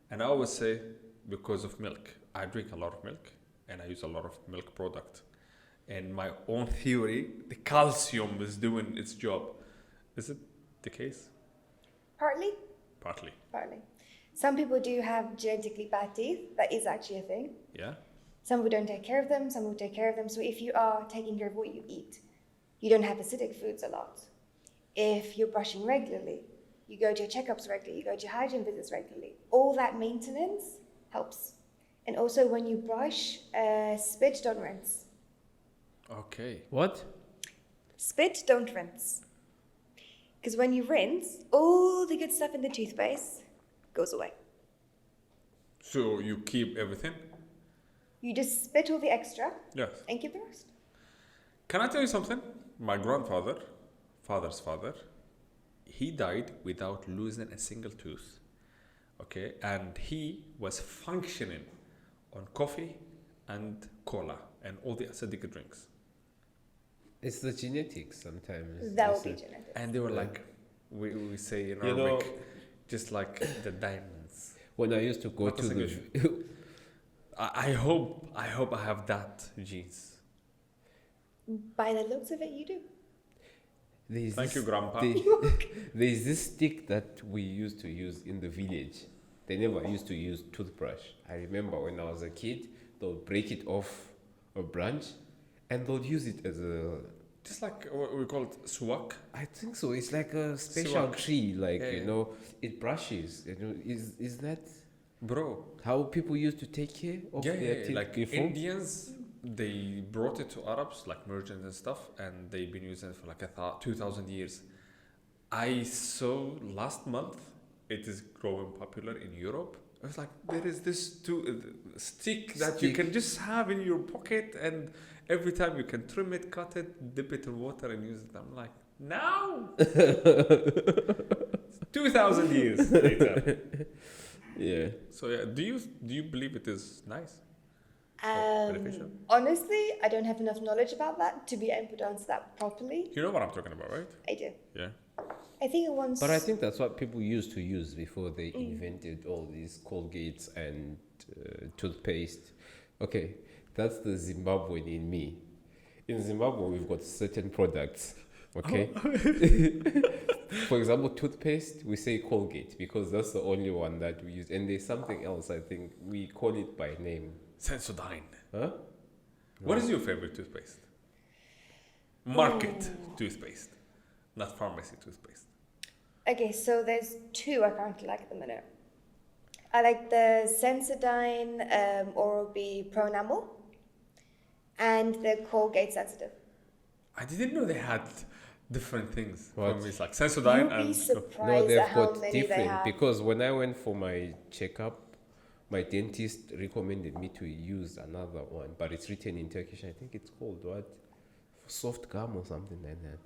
And I always say, because of milk. I drink a lot of milk and I use a lot of milk product. And my own theory, the calcium is doing its job. Is it the case? Partly, Partly. partly. Some people do have genetically bad teeth. That is actually a thing. Yeah? Some people don't take care of them, some people take care of them. So if you are taking care of what you eat, you don't have acidic foods a lot. If you're brushing regularly, you go to your checkups regularly, you go to your hygiene visits regularly, all that maintenance helps. And also when you brush, spit, don't rinse. Okay. What? Spit, don't rinse. Because when you rinse, all the good stuff in the toothpaste goes away. So you keep everything? You just spit all the extra Yes. and keep the rest. Can I tell you something? My grandfather, father's father, he died without losing a single tooth. Okay, and he was functioning on coffee and cola and all the acidic drinks. It's the genetics sometimes. That will It's be a- genetic. And they were like, we say in You know- Arabic, just like the diamonds. When I used to go Not a to single the I hope I have that genes. By the looks of it, you do. There's Thank you, this- Grandpa. There's this stick that we used to use in the village. They never used to use toothbrush. I remember when I was a kid, they would break it off a branch and they'll use it as a, Just like what we call it swak. I think so, it's like a special Siwak. tree, like, Yeah, you yeah. know, it brushes. You know, is that Bro, how people used to take care of their teeth like before? Indians, they brought it to Arabs, like merchants and stuff, and they've been using it for like 2,000 years. I saw last month it is growing popular in Europe. I was like, there is this stick that you Stick. can just have in your pocket, and every time you can trim it, cut it, dip it in water, and use it. I'm like, now, 2,000 years later. Yeah. So yeah, do you believe it is nice? beneficial? Honestly, I don't have enough knowledge about that to be able to answer that properly. You know what I'm talking about, right? I do. Yeah. I think it once. But I think that's what people used to use before they invented all these Colgates and toothpaste. Okay, that's the Zimbabwean in me. In Zimbabwe, we've got certain products. Okay. For example, toothpaste, we say Colgate because that's the only one that we use. And there's something else, I think we call it by name. Sensodyne. Huh? What is your favorite toothpaste? Market toothpaste, not pharmacy toothpaste. Okay, so there's two I currently like at the minute. I like the Sensodyne Oral-B Pro Enamel and the Colgate Sensitive. I didn't know they had different things. What? For me, it's like Sensodyne You'd be and surprised No, they've at how got many they different have. because when I went for my checkup, my dentist recommended me to use another one, but it's written in Turkish. I think it's called what? Soft gum or something like that.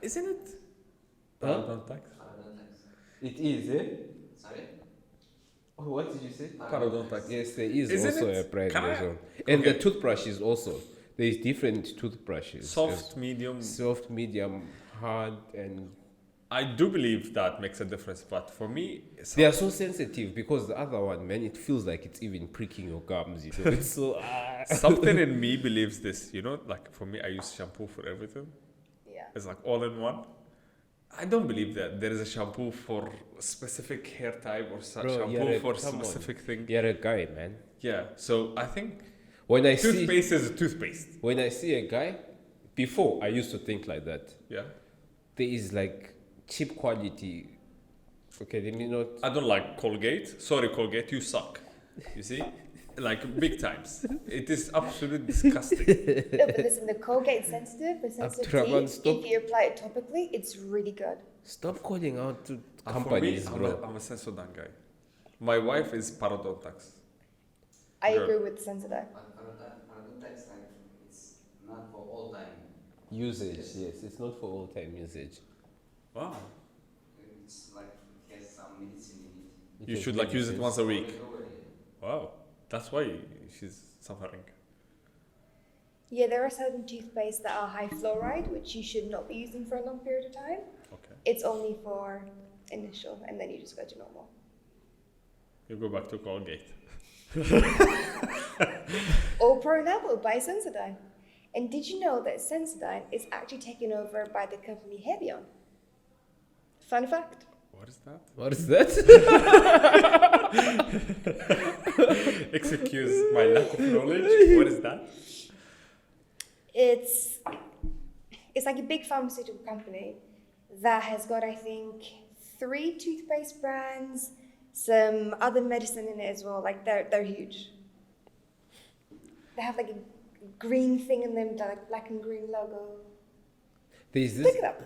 isn't it? Huh? Parodontax. It is, eh? Sorry? Oh, what did you say? Parodontax. Yes, there is Isn't also it? a brand Can I- as well. And Okay. the toothbrushes also. There's different toothbrushes. Soft, medium. There's soft, medium, hard, and I do believe that makes a difference, but for me, they are so sensitive because the other one, man, it feels like it's even pricking your gums. You know? It's so something in me believes this. You know, like for me, I use shampoo for everything. Yeah. It's like all in one. I don't believe that there is a shampoo for specific hair type or Bro, shampoo for come on. specific thing. You're a guy, man. Yeah. So I think When I see toothpaste is a toothpaste. when I see a guy, before I used to think like that. Yeah. There is like cheap quality. Okay, let me not. I don't like Colgate. Sorry, Colgate, you suck. You see? Like big times. It is absolutely disgusting. No, but listen, the Colgate Sensitive for sensitive Abdulrahman, teeth, stop. if you apply it topically, it's really good. Stop calling out to For companies, me, bro. I'm a Sensodyne guy. My wife is Parodontax. I Good. agree with Sensodyne. But parodontax, like, it's not for all time. Usage, yes, it's not for all time usage. Wow. It's like it has some medicine in it. You has should like use it medicines. once a week. Over it. Wow. That's why she's suffering. Yeah, there are certain toothpastes that are high fluoride, which you should not be using for a long period of time. Okay. It's only for initial, and then you just go to normal. You go back to Colgate. Or Pro Enamel by Sensodyne. And did you know that Sensodyne is actually taken over by the company Hebion? Fun fact. What is that? What is that? Excuse my lack of knowledge. What is that? It's like a big pharmaceutical company that has got, I think, 3 toothpaste brands, some other medicine in it as well. Like they're huge. They have like a green thing in them, like black and green logo. There's this. Look it up.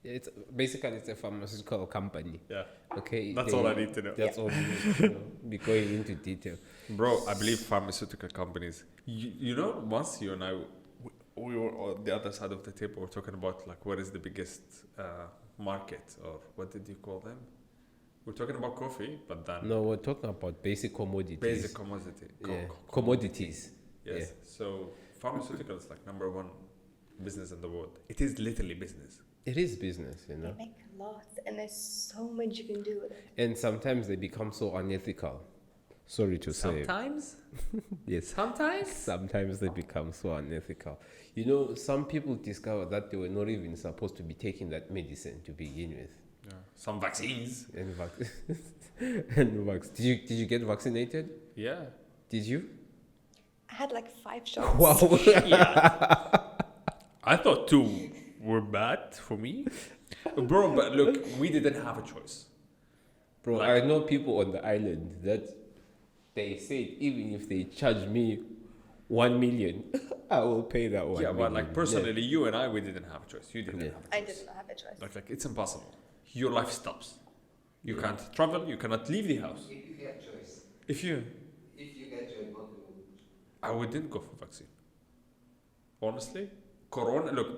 It's basically it's a pharmaceutical company. Yeah. Okay. That's all I need to know. That's all you need to know. Be going into detail. Bro, I believe pharmaceutical companies. You know, once you and I, we were on the other side of the table. We're talking about like what is the biggest market, or what did you call them? We're talking about coffee, but then No, we're talking about basic commodities. basic commodity. Yeah. Commodities. Yes. Yeah. So pharmaceuticals like number one business in the world. It is literally business. It is business, you They know. make lots, and there's so much you can do with it. And sometimes they become so unethical. Sorry to say. Sometimes. Yes. Sometimes. Sometimes they become so unethical. You know, some people discover that they were not even supposed to be taking that medicine to begin with. Yeah. Some vaccines. And did you get vaccinated? Yeah. Did you? I had like 5 shots. Wow. I thought 2 were bad for me. Bro, but look, we didn't have a choice. Bro, Like- I know people on the island that they said even if they charge me 1 million, I will pay that 1 Yeah, million. but like personally, you and I, we didn't have a choice. You didn't Yeah. have a I choice. did not have a choice. Like it's impossible. Your life stops. You can't travel. You cannot leave the house. If you get choice, If you, if you get choice, what you would? I wouldn't go for vaccine. Honestly, Corona. Look,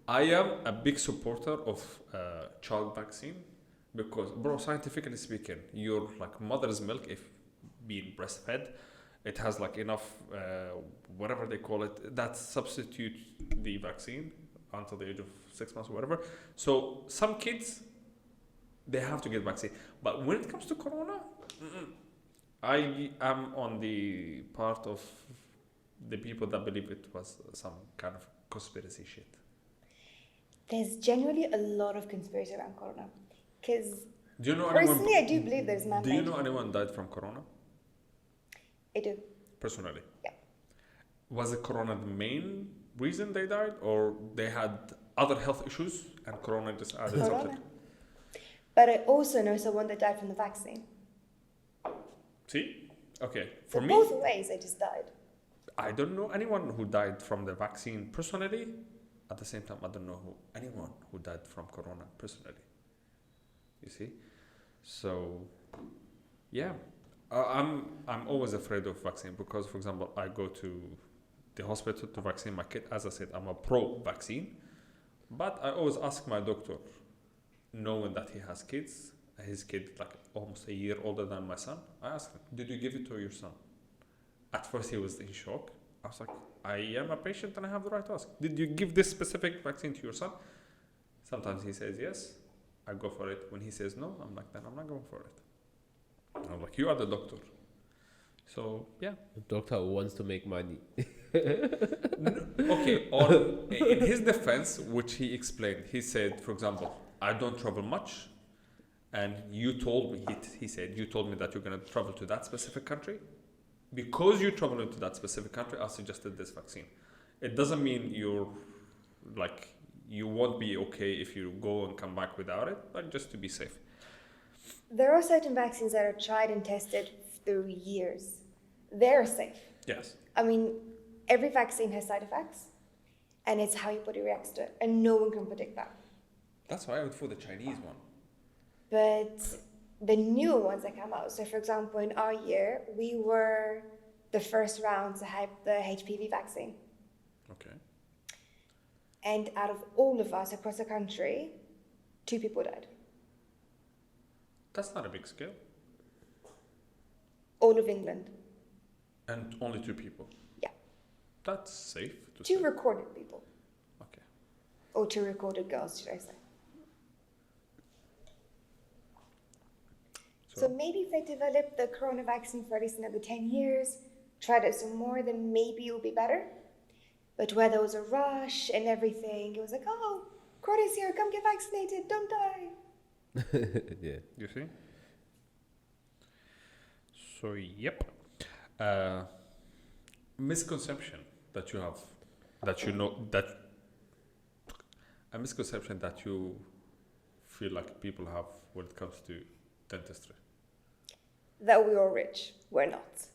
I am a big supporter of child vaccine because, bro, scientifically speaking, your like mother's milk, if being breastfed, it has like enough whatever they call it that substitute the vaccine until the age of 6 months or whatever. So some kids they have to get vaccine, but when it comes to Corona, I am on the part of the people that believe it was some kind of conspiracy shit? There's genuinely a lot of conspiracy around corona. Because Do you know personally, anyone? I do believe there's man-made. Do you know anyone died from corona? I do. Personally? Yeah. Was it corona the main reason they died, or they had other health issues and corona just added Corona. something? But I also know someone that died from the vaccine. See? Okay. So For me, both ways, I just died. I don't know anyone who died from the vaccine personally. At the same time, I don't know anyone who died from corona personally. You see? So, yeah. I'm always afraid of vaccine because, for example, I go to the hospital to vaccine my kid. As I said, I'm a pro-vaccine. But I always ask my doctor, knowing that he has kids, his kid like almost a year older than my son, I asked him, did you give it to your son? At first he was in shock. I was like, I am a patient and I have the right to ask. Did you give this specific vaccine to your son? Sometimes he says yes, I go for it. When he says no, I'm like, then I'm not going for it. And I'm like, you are the doctor. So, yeah. The doctor who wants to make money. Okay, in his defense, which he explained, he said, for example, I don't travel much. And you told me, he said, you told me that you're going to travel to that specific country. Because you travel into that specific country, I suggested this vaccine. It doesn't mean you won't be okay if you go and come back without it, but just to be safe. There are certain vaccines that are tried and tested through years. They're safe. Yes. I mean, every vaccine has side effects, and it's how your body reacts to it, and no one can predict that. That's why I would for the Chinese one. But the newer ones that come out, so for example, in our year, we were the first round to have the HPV vaccine. Okay. And out of all of us across the country, 2 people died. That's not a big scale. All of England. And only 2 people. Yeah. That's safe to 2 say. recorded people. Okay. Or 2 recorded girls, should I say. So maybe if they develop the corona vaccine for at least another 10 years, tried it some more, then maybe it will be better. But where there was a rush and everything, it was like, oh, corona's here, come get vaccinated, don't die. Yeah. You see? So, yep. Misconception that you have, that you know, that a misconception that you feel like people have when it comes to dentistry. That we are rich. We're not.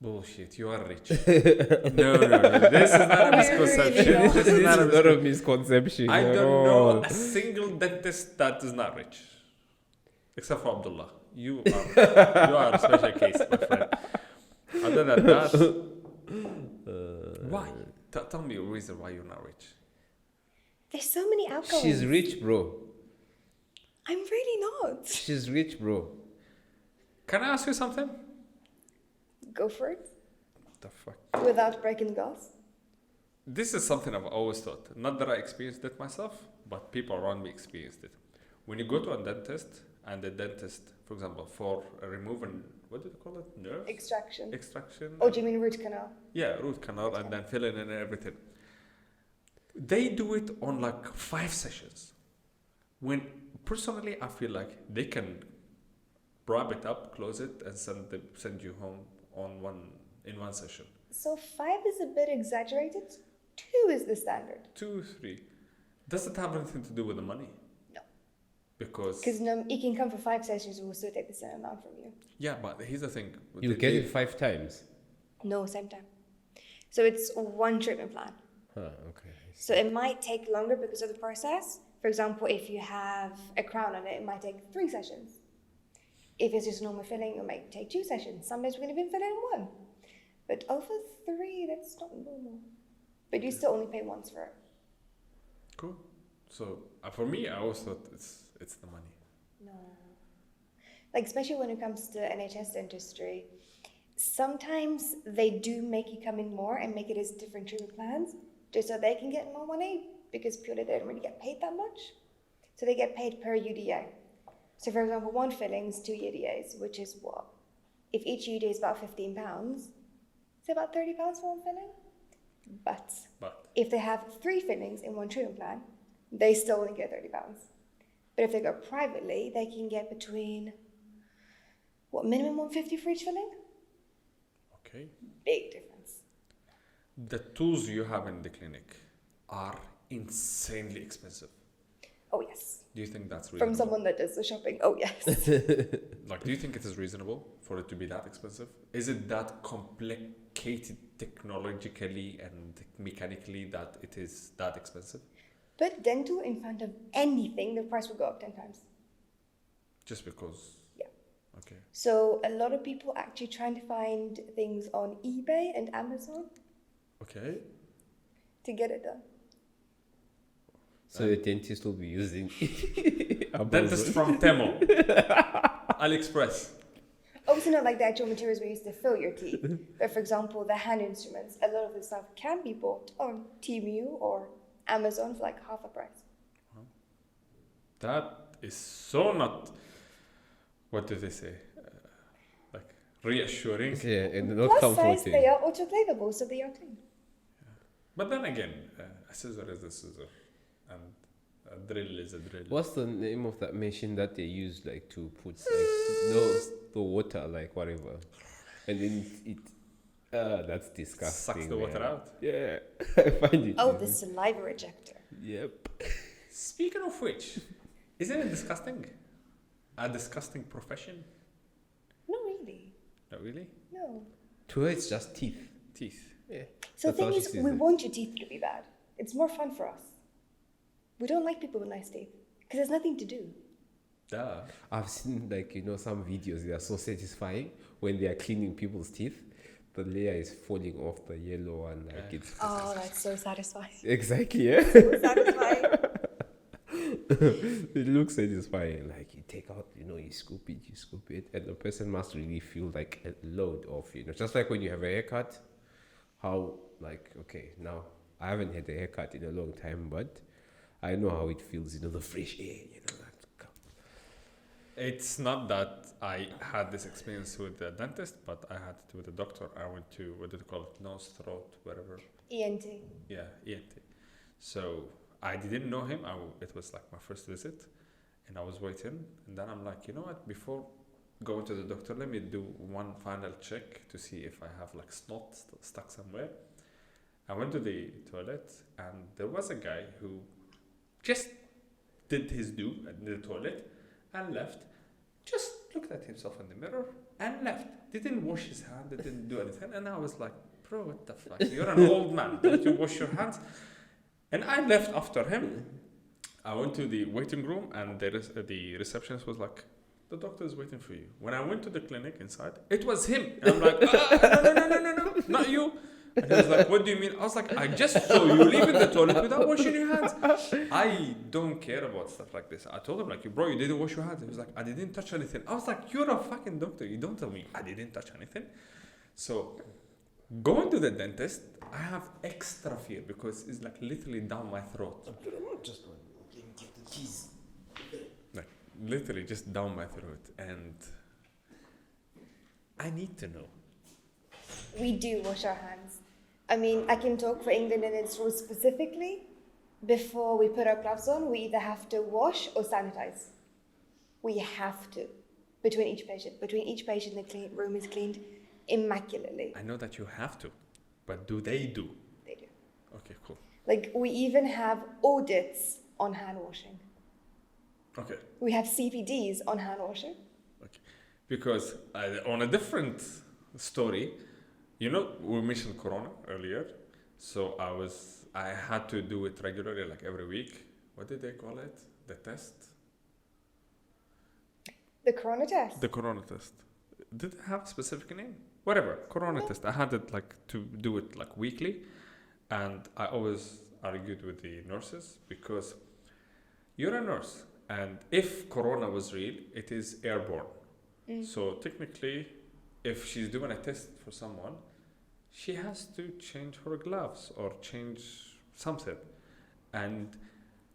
Bullshit, you are rich. No, this is not a misconception. Really This is not a Not a misconception. I at don't know all. a single dentist that is not rich. Except for Abdullah. You are a special case, my friend. Other than that, why? Tell me a reason why you're not rich. There's so many outgoings. She's rich, bro. I'm really not. She's rich, bro. Can I ask you something? Go for it. The fuck? Without breaking the glass. This is something I've always thought. Not that I experienced it myself, but people around me experienced it. When you go to a dentist, and the dentist, for example, for removing, what do they call it? Nerves? Extraction. Extraction? Oh, do you mean root canal? Yeah, root canal and then filling in and everything. They do it on like 5 sessions. When personally, I feel like they can wrap it up, close it, and send you home in one session. So 5 is a bit exaggerated. 2 is the standard. 2, 3. Does it have anything to do with the money? No. Because no, you can come for 5 sessions, we'll still take the same amount from you. yeah, but here's the thing. You get it 5 times. No, same time. So it's one treatment plan. Huh, okay. So it might take longer because of the process. For example, if you have a crown on it, it might take 3 sessions. If it's just normal filling, it might take 2 sessions. Sometimes we're going to be filling in 1. But over 3, that's not normal. But you still only pay once for it. Cool. So for me, I always thought it's the money. No. Like, especially when it comes to NHS dentistry, sometimes they do make you come in more and make it as different treatment plans just so they can get more money because purely they don't really get paid that much. So they get paid per UDA. So for example, 1 filling is 2 UDAs, which is what? If each UDA is about £15, It's about £30 for one filling. But But if they have 3 fillings in one treatment plan, they still only get £30. But if they go privately, they can get between, minimum 150 for each filling? okay, Big difference. the tools you have in the clinic are insanely expensive. Oh, yes. Do you think that's From reasonable? someone that does the shopping, oh, yes. Like, do you think it is reasonable for it to be that expensive? Is it that complicated technologically and mechanically that it is that expensive? Put dental in front of anything, the price will go up 10 times. Just because? Yeah. Okay. So a lot of people actually trying to find things on eBay and Amazon Okay. to get it done. So the dentist will be using Dentist from Temo. AliExpress. Also not like the actual materials we use to fill your teeth. But for example, the hand instruments, a lot of the stuff can be bought on Temu or Amazon for like half the price. That is so not, what do they say? Like reassuring. Yeah, and not Plus size, comforting. they are autoclavable, so they are clean. But then again, a scissor is a scissor. And a drill is a drill. What's the name of that machine that they use like to put like the water, like whatever, and then it that's disgusting. Sucks the water man. out. Yeah, I find it. Oh, the saliva ejector. Yep. Speaking of which, isn't it disgusting? A disgusting profession? Not really. Not really? No. To her, it's just teeth. Teeth. Yeah. So the That's how thing she is, sees we it. want your teeth to be bad. It's more fun for us. We don't like people with nice teeth because there's nothing to do. Duh. I've seen like some videos. They are so satisfying when they are cleaning people's teeth. The layer is falling off the yellow one. Like it's Oh, that's so satisfying. exactly yeah. So satisfying. It looks satisfying. Like you take out, you scoop it, and the person must really feel like a load of, just like when you have a haircut. How like okay, now I haven't had a haircut in a long time, but I know how it feels. The fresh air. It's not that I had this experience with the dentist, but I had it with the doctor. I went to, what do they call it? Nose, throat, whatever. ENT. Yeah, ENT. So I didn't know him. It was like my first visit, and I was waiting. And then I'm like, you know what? Before going to the doctor, let me do one final check to see if I have like snot stuck somewhere. I went to the toilet, and there was a guy who just did his do in the toilet and left. Just looked at himself in the mirror and left. Didn't wash his hand. Didn't do anything. And I was like, bro, what the fuck? You're an old man. Don't you wash your hands? And I left after him. I went to the waiting room, and the receptionist was like, the doctor is waiting for you. When I went to the clinic inside, it was him. And I'm like, no, not you. And he was like, what do you mean? I was like, I just saw you leaving the toilet without washing your hands. I don't care about stuff like this. I told him, like, bro, you didn't wash your hands. He was like, I didn't touch anything. I was like, you're a fucking doctor. You don't tell me I didn't touch anything. So going to the dentist, I have extra fear because it's like literally down my throat. Just get the cheese. Like literally just down my throat. And I need to know. We do wash our hands. I mean, I can talk for England and its rules specifically. Before we put our gloves on, we either have to wash or sanitize. We have to. Between each patient, the room is cleaned immaculately. I know that you have to, but do they do? They do. Okay, cool. Like, we even have audits on hand washing. Okay. We have CPDs on hand washing. Okay. Because on a different story, we mentioned Corona earlier. So I had to do it regularly, like every week. What did they call it? The test? The corona test. The Corona test. Did it have a specific name? Whatever. Corona test. I had it like to do it like weekly. And I always argued with the nurses because you're a nurse. And if Corona was real, it is airborne. So technically, if she's doing a test for someone, she has to change her gloves or change something. And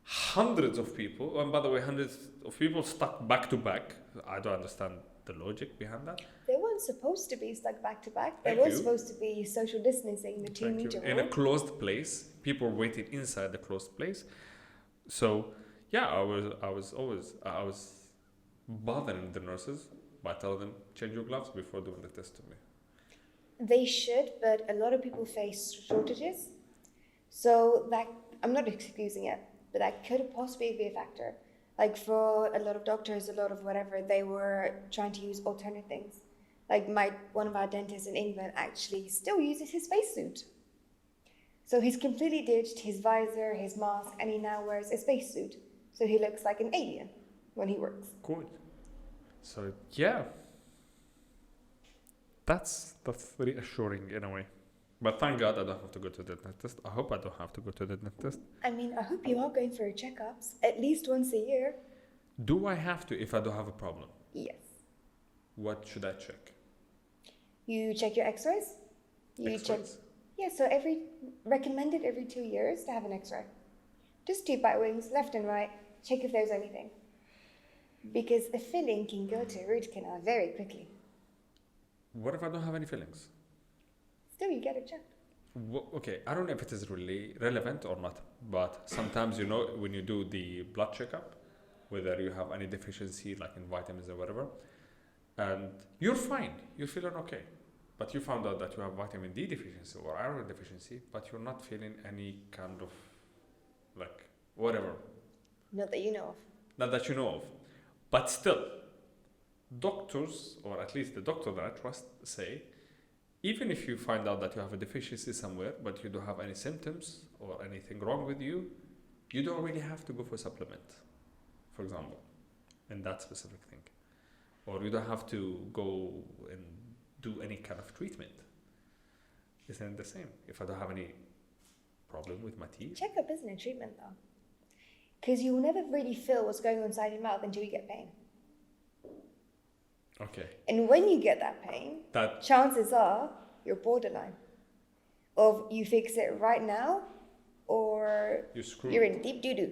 hundreds of people, and by the way, hundreds of people stuck back to back. I don't understand the logic behind that. They weren't weren't supposed to be stuck back to back. There Thank was you. supposed to be social distancing, the 2 Thank you. meter In a rule. closed place, people waiting inside the closed place. So yeah, I was bothering the nurses by telling them change your gloves before doing the test to me. They should, but a lot of people face shortages. So that, I'm not excusing it, but that could possibly be a factor. Like for a lot of doctors, a lot of whatever, they were trying to use alternate things. Like one of our dentists in England actually still uses his spacesuit. So he's completely ditched his visor, his mask, and he now wears a spacesuit. So he looks like an alien when he works. Cool. So yeah, that's reassuring in a way. But thank God I don't have to go to the dentist. I hope I don't have to go to the dentist. I mean, I hope you are going for your checkups at least once a year. Do I have to if I don't have a problem? Yes. What should I check? You check your x-rays. You check. X-rays? Yeah, so recommended every 2 years to have an x-ray. Just 2 bite wings, left and right. Check if there's anything. Because a filling can go to a root canal very quickly. What if I don't have any fillings? Still, you get it checked. Okay, I don't know if it is really relevant or not, but sometimes, you know, when you do the blood checkup, whether you have any deficiency like in vitamins or whatever, and you're fine, you're feeling okay, but you found out that you have vitamin D deficiency or iron deficiency, but you're not feeling any kind of like whatever. Not that you know of. Not that you know of. But still, doctors, or at least the doctor that I trust, say, even if you find out that you have a deficiency somewhere, but you don't have any symptoms or anything wrong with you, you don't really have to go for a supplement, for example, in that specific thing. Or you don't have to go and do any kind of treatment. Isn't it the same? If I don't have any problem with my teeth. Checkup isn't a treatment though. Because you will never really feel what's going on inside your mouth until you get pain. Okay. And when you get that pain, chances are you're borderline. Of you fix it right now, or you're in deep doo-doo.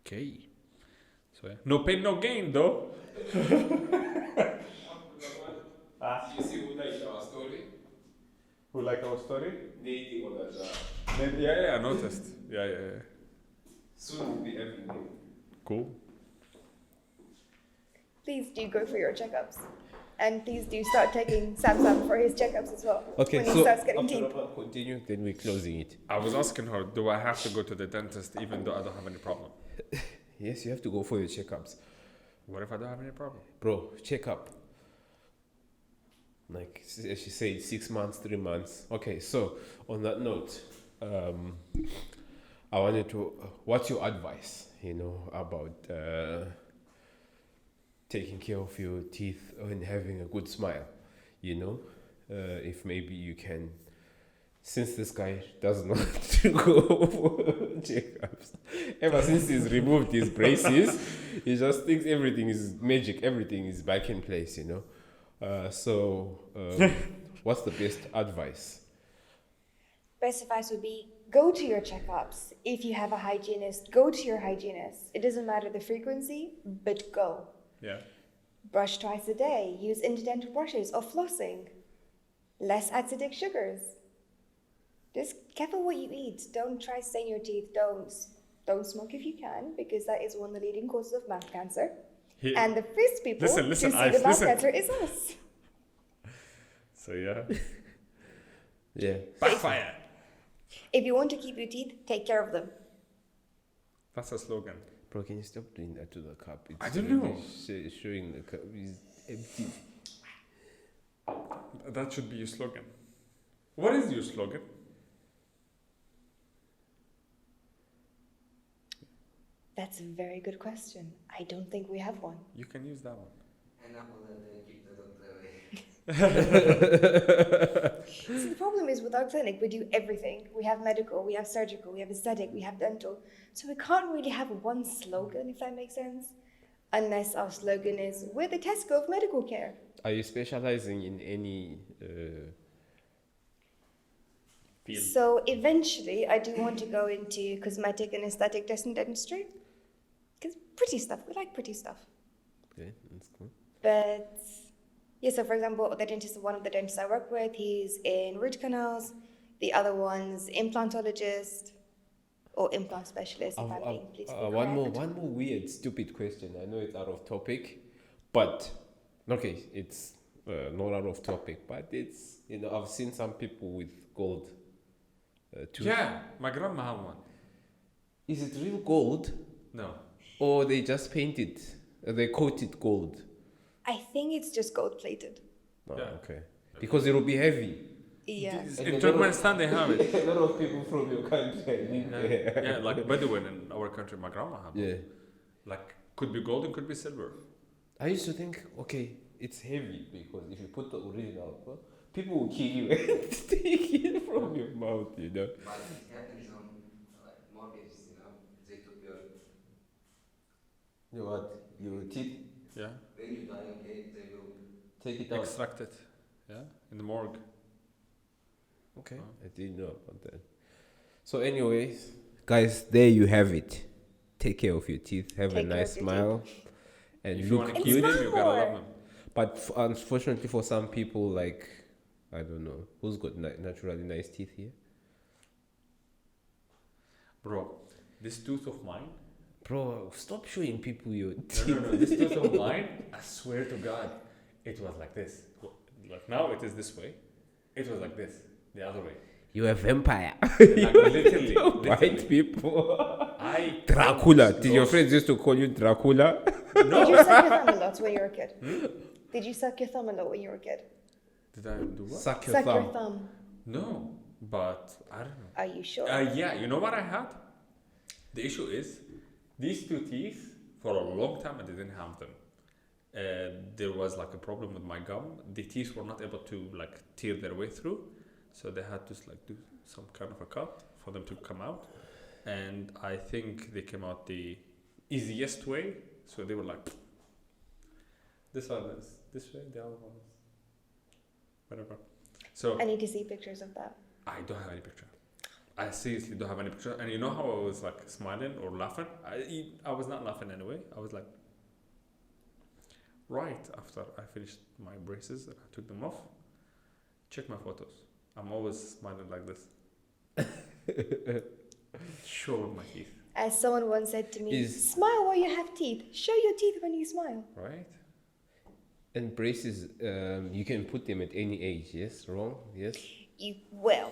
Okay. So yeah. No pain, no gain though. You see who liked our story? Who like our story? Native or that. Yeah, I noticed. Yeah. Soon will be every day. Cool. Please do go for your checkups. And please do start taking Sam for his checkups as well. Okay, when so he starts getting teeth. Abdulrahman, continue, then we're closing it. I was asking her, do I have to go to the dentist even though I don't have any problem? Yes, you have to go for your checkups. What if I don't have any problem? Bro, check up. Like she said, 6 months, 3 months. Okay, so on that note, I wanted to, what's your advice, about taking care of your teeth and having a good smile, if maybe you can, since this guy doesn't want to go for checkups, ever since he's removed his braces, he just thinks everything is magic, everything is back in place, what's the best advice? Best advice would be go to your checkups. If you have a hygienist, go to your hygienist. It doesn't matter the frequency, but go. Yeah. Brush twice a day. Use interdental brushes or flossing. Less acidic sugars. Just careful what you eat. Don't try to stain your teeth. Don't smoke if you can, because that is one of the leading causes of mouth cancer. And the first people to see the mouth cancer is us. So yeah. Yeah. Backfire. If you want to keep your teeth, take care of them. That's a slogan. Bro, can you stop doing that to the cup? It's I don't know. Showing the cup is empty. That should be your slogan. What is your slogan? That's a very good question. I don't think we have one. You can use that one. And I will keep the doctor away. See, the problem is with our clinic, we do everything. We have medical, we have surgical, we have aesthetic, we have dental. So we can't really have one slogan, if that makes sense. Unless our slogan is, we're the Tesco of medical care. Are you specializing in any Field. So eventually, I do want to go into cosmetic and aesthetic dentistry. Because pretty stuff, we like pretty stuff. Okay, that's cool. But Yeah, so for example, one of the dentists I work with, he's in root canals. The other one's implantologist or implant specialist, if I'm being politically correct. One more weird, stupid question. I know it's out of topic, but okay, it's not out of topic, but it's I've seen some people with gold tooth. Yeah, my grandma had one. Is it real gold, No. or they just painted? They coated gold. I think it's just gold plated. Oh, Yeah. okay. Because it will be heavy. Yeah. In Turkmenistan, they have it. A lot of people from your country live there. Yeah, like Bedouin in our country, my grandma had one. Yeah. Like, could be gold and could be silver. I used to think, okay, it's heavy because if you put the original, well, people will kill you and take it from your mouth, But it happens on like mortgages, they took your teeth, Yeah. when you die, okay, they will. take it out. Extract it. Yeah. In the morgue. Okay, Oh. I didn't know about that. So, anyways, guys, there you have it. Take care of your teeth. Have Take a care nice of your smile, and If you look want to And keep good. them, you gotta smile love more. them. But unfortunately, for some people, like I don't know who's got naturally nice teeth here. Bro, this tooth of mine. Bro, stop showing people your No, teeth. no, no. This tooth of mine, I swear to God, it was like this. Like now it is this way. It was like this, the other way. You're a vampire. Like literally, White literally. people. I Dracula. Did your lost- friends used to call you Dracula? Did you suck your thumb a lot when you were a kid? Did you suck your thumb a lot when you were a kid? Did I do what? Suck your Suck thumb. your thumb. No, but I don't know. Are you sure? Yeah, you know what I had? The issue is, these two teeth, for a long time I didn't have them. There was like a problem with my gum. The teeth were not able to like tear their way through, so they had to like do some kind of a cut for them to come out. And I think they came out the easiest way. So they were like, this one is this way, the other one is whatever. So I need to see pictures of that. I don't have any picture. I seriously don't have any picture. And you know how I was like smiling or laughing? I was not laughing anyway. I was like, right after I finished my braces and I took them off, check my photos. I'm always smiling like this. Showing my teeth, As someone once said to me, Is- smile while you have teeth. Show your teeth when you smile. right? And braces, you can put them at any age, yes? Wrong? Yes? Well,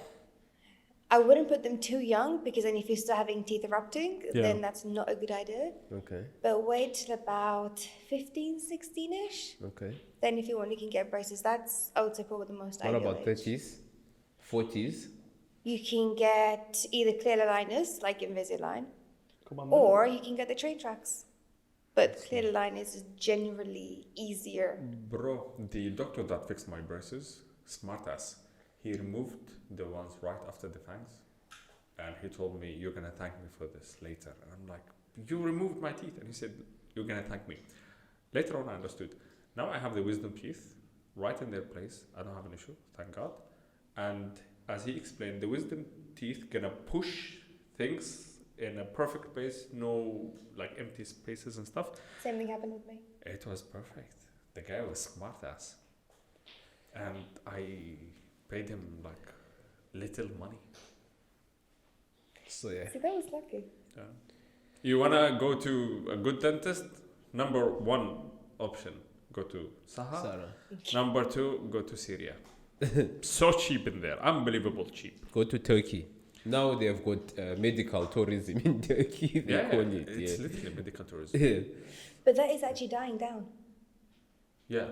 I wouldn't put them too young because then if you start having teeth erupting, Yeah. then that's not a good idea. Okay, But wait till about 15, 16-ish. okay. Then if you want, you can get braces. That's, I would say, probably the most What ideal about age. 30s? 40s? You can get either clear aligners, like Invisalign, Come on. or you can get the train tracks. But clear aligners is generally easier. Bro, the doctor that fixed my braces, smartass, he removed the ones right after the fangs. And he told me, you're going to thank me for this later. And I'm like, you removed my teeth. And he said, you're going to thank me. Later on, I understood. Now I have the wisdom teeth right in their place. I don't have an issue, thank God. And as he explained, the wisdom teeth going to push things in a perfect place, no like empty spaces and stuff. Same thing happened with me. It was perfect. The guy was smart ass. And I paid him like little money. So, yeah. See, that was lucky. Yeah. You wanna go to a good dentist? Number one option, go to Sahar. Sarah. Number two, go to Syria. So cheap in there, unbelievable cheap. Go to Turkey. Now they have got medical tourism in Turkey, they Yeah, call it. it's Yeah. literally medical tourism. Yeah. But that is actually dying down. Yeah,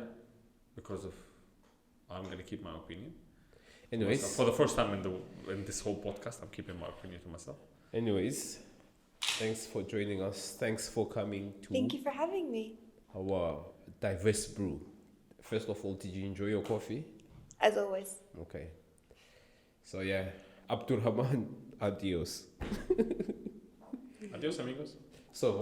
because of I'm gonna keep my opinion. Anyways, For the first time in this whole podcast, I'm keeping my opinion to myself. thanks for joining us. Thanks for coming to Thank you for having me. our Diverse Brew. First of all, did you enjoy your coffee? As always. Okay. So yeah, Abdulrahman, adios. Adios, amigos. So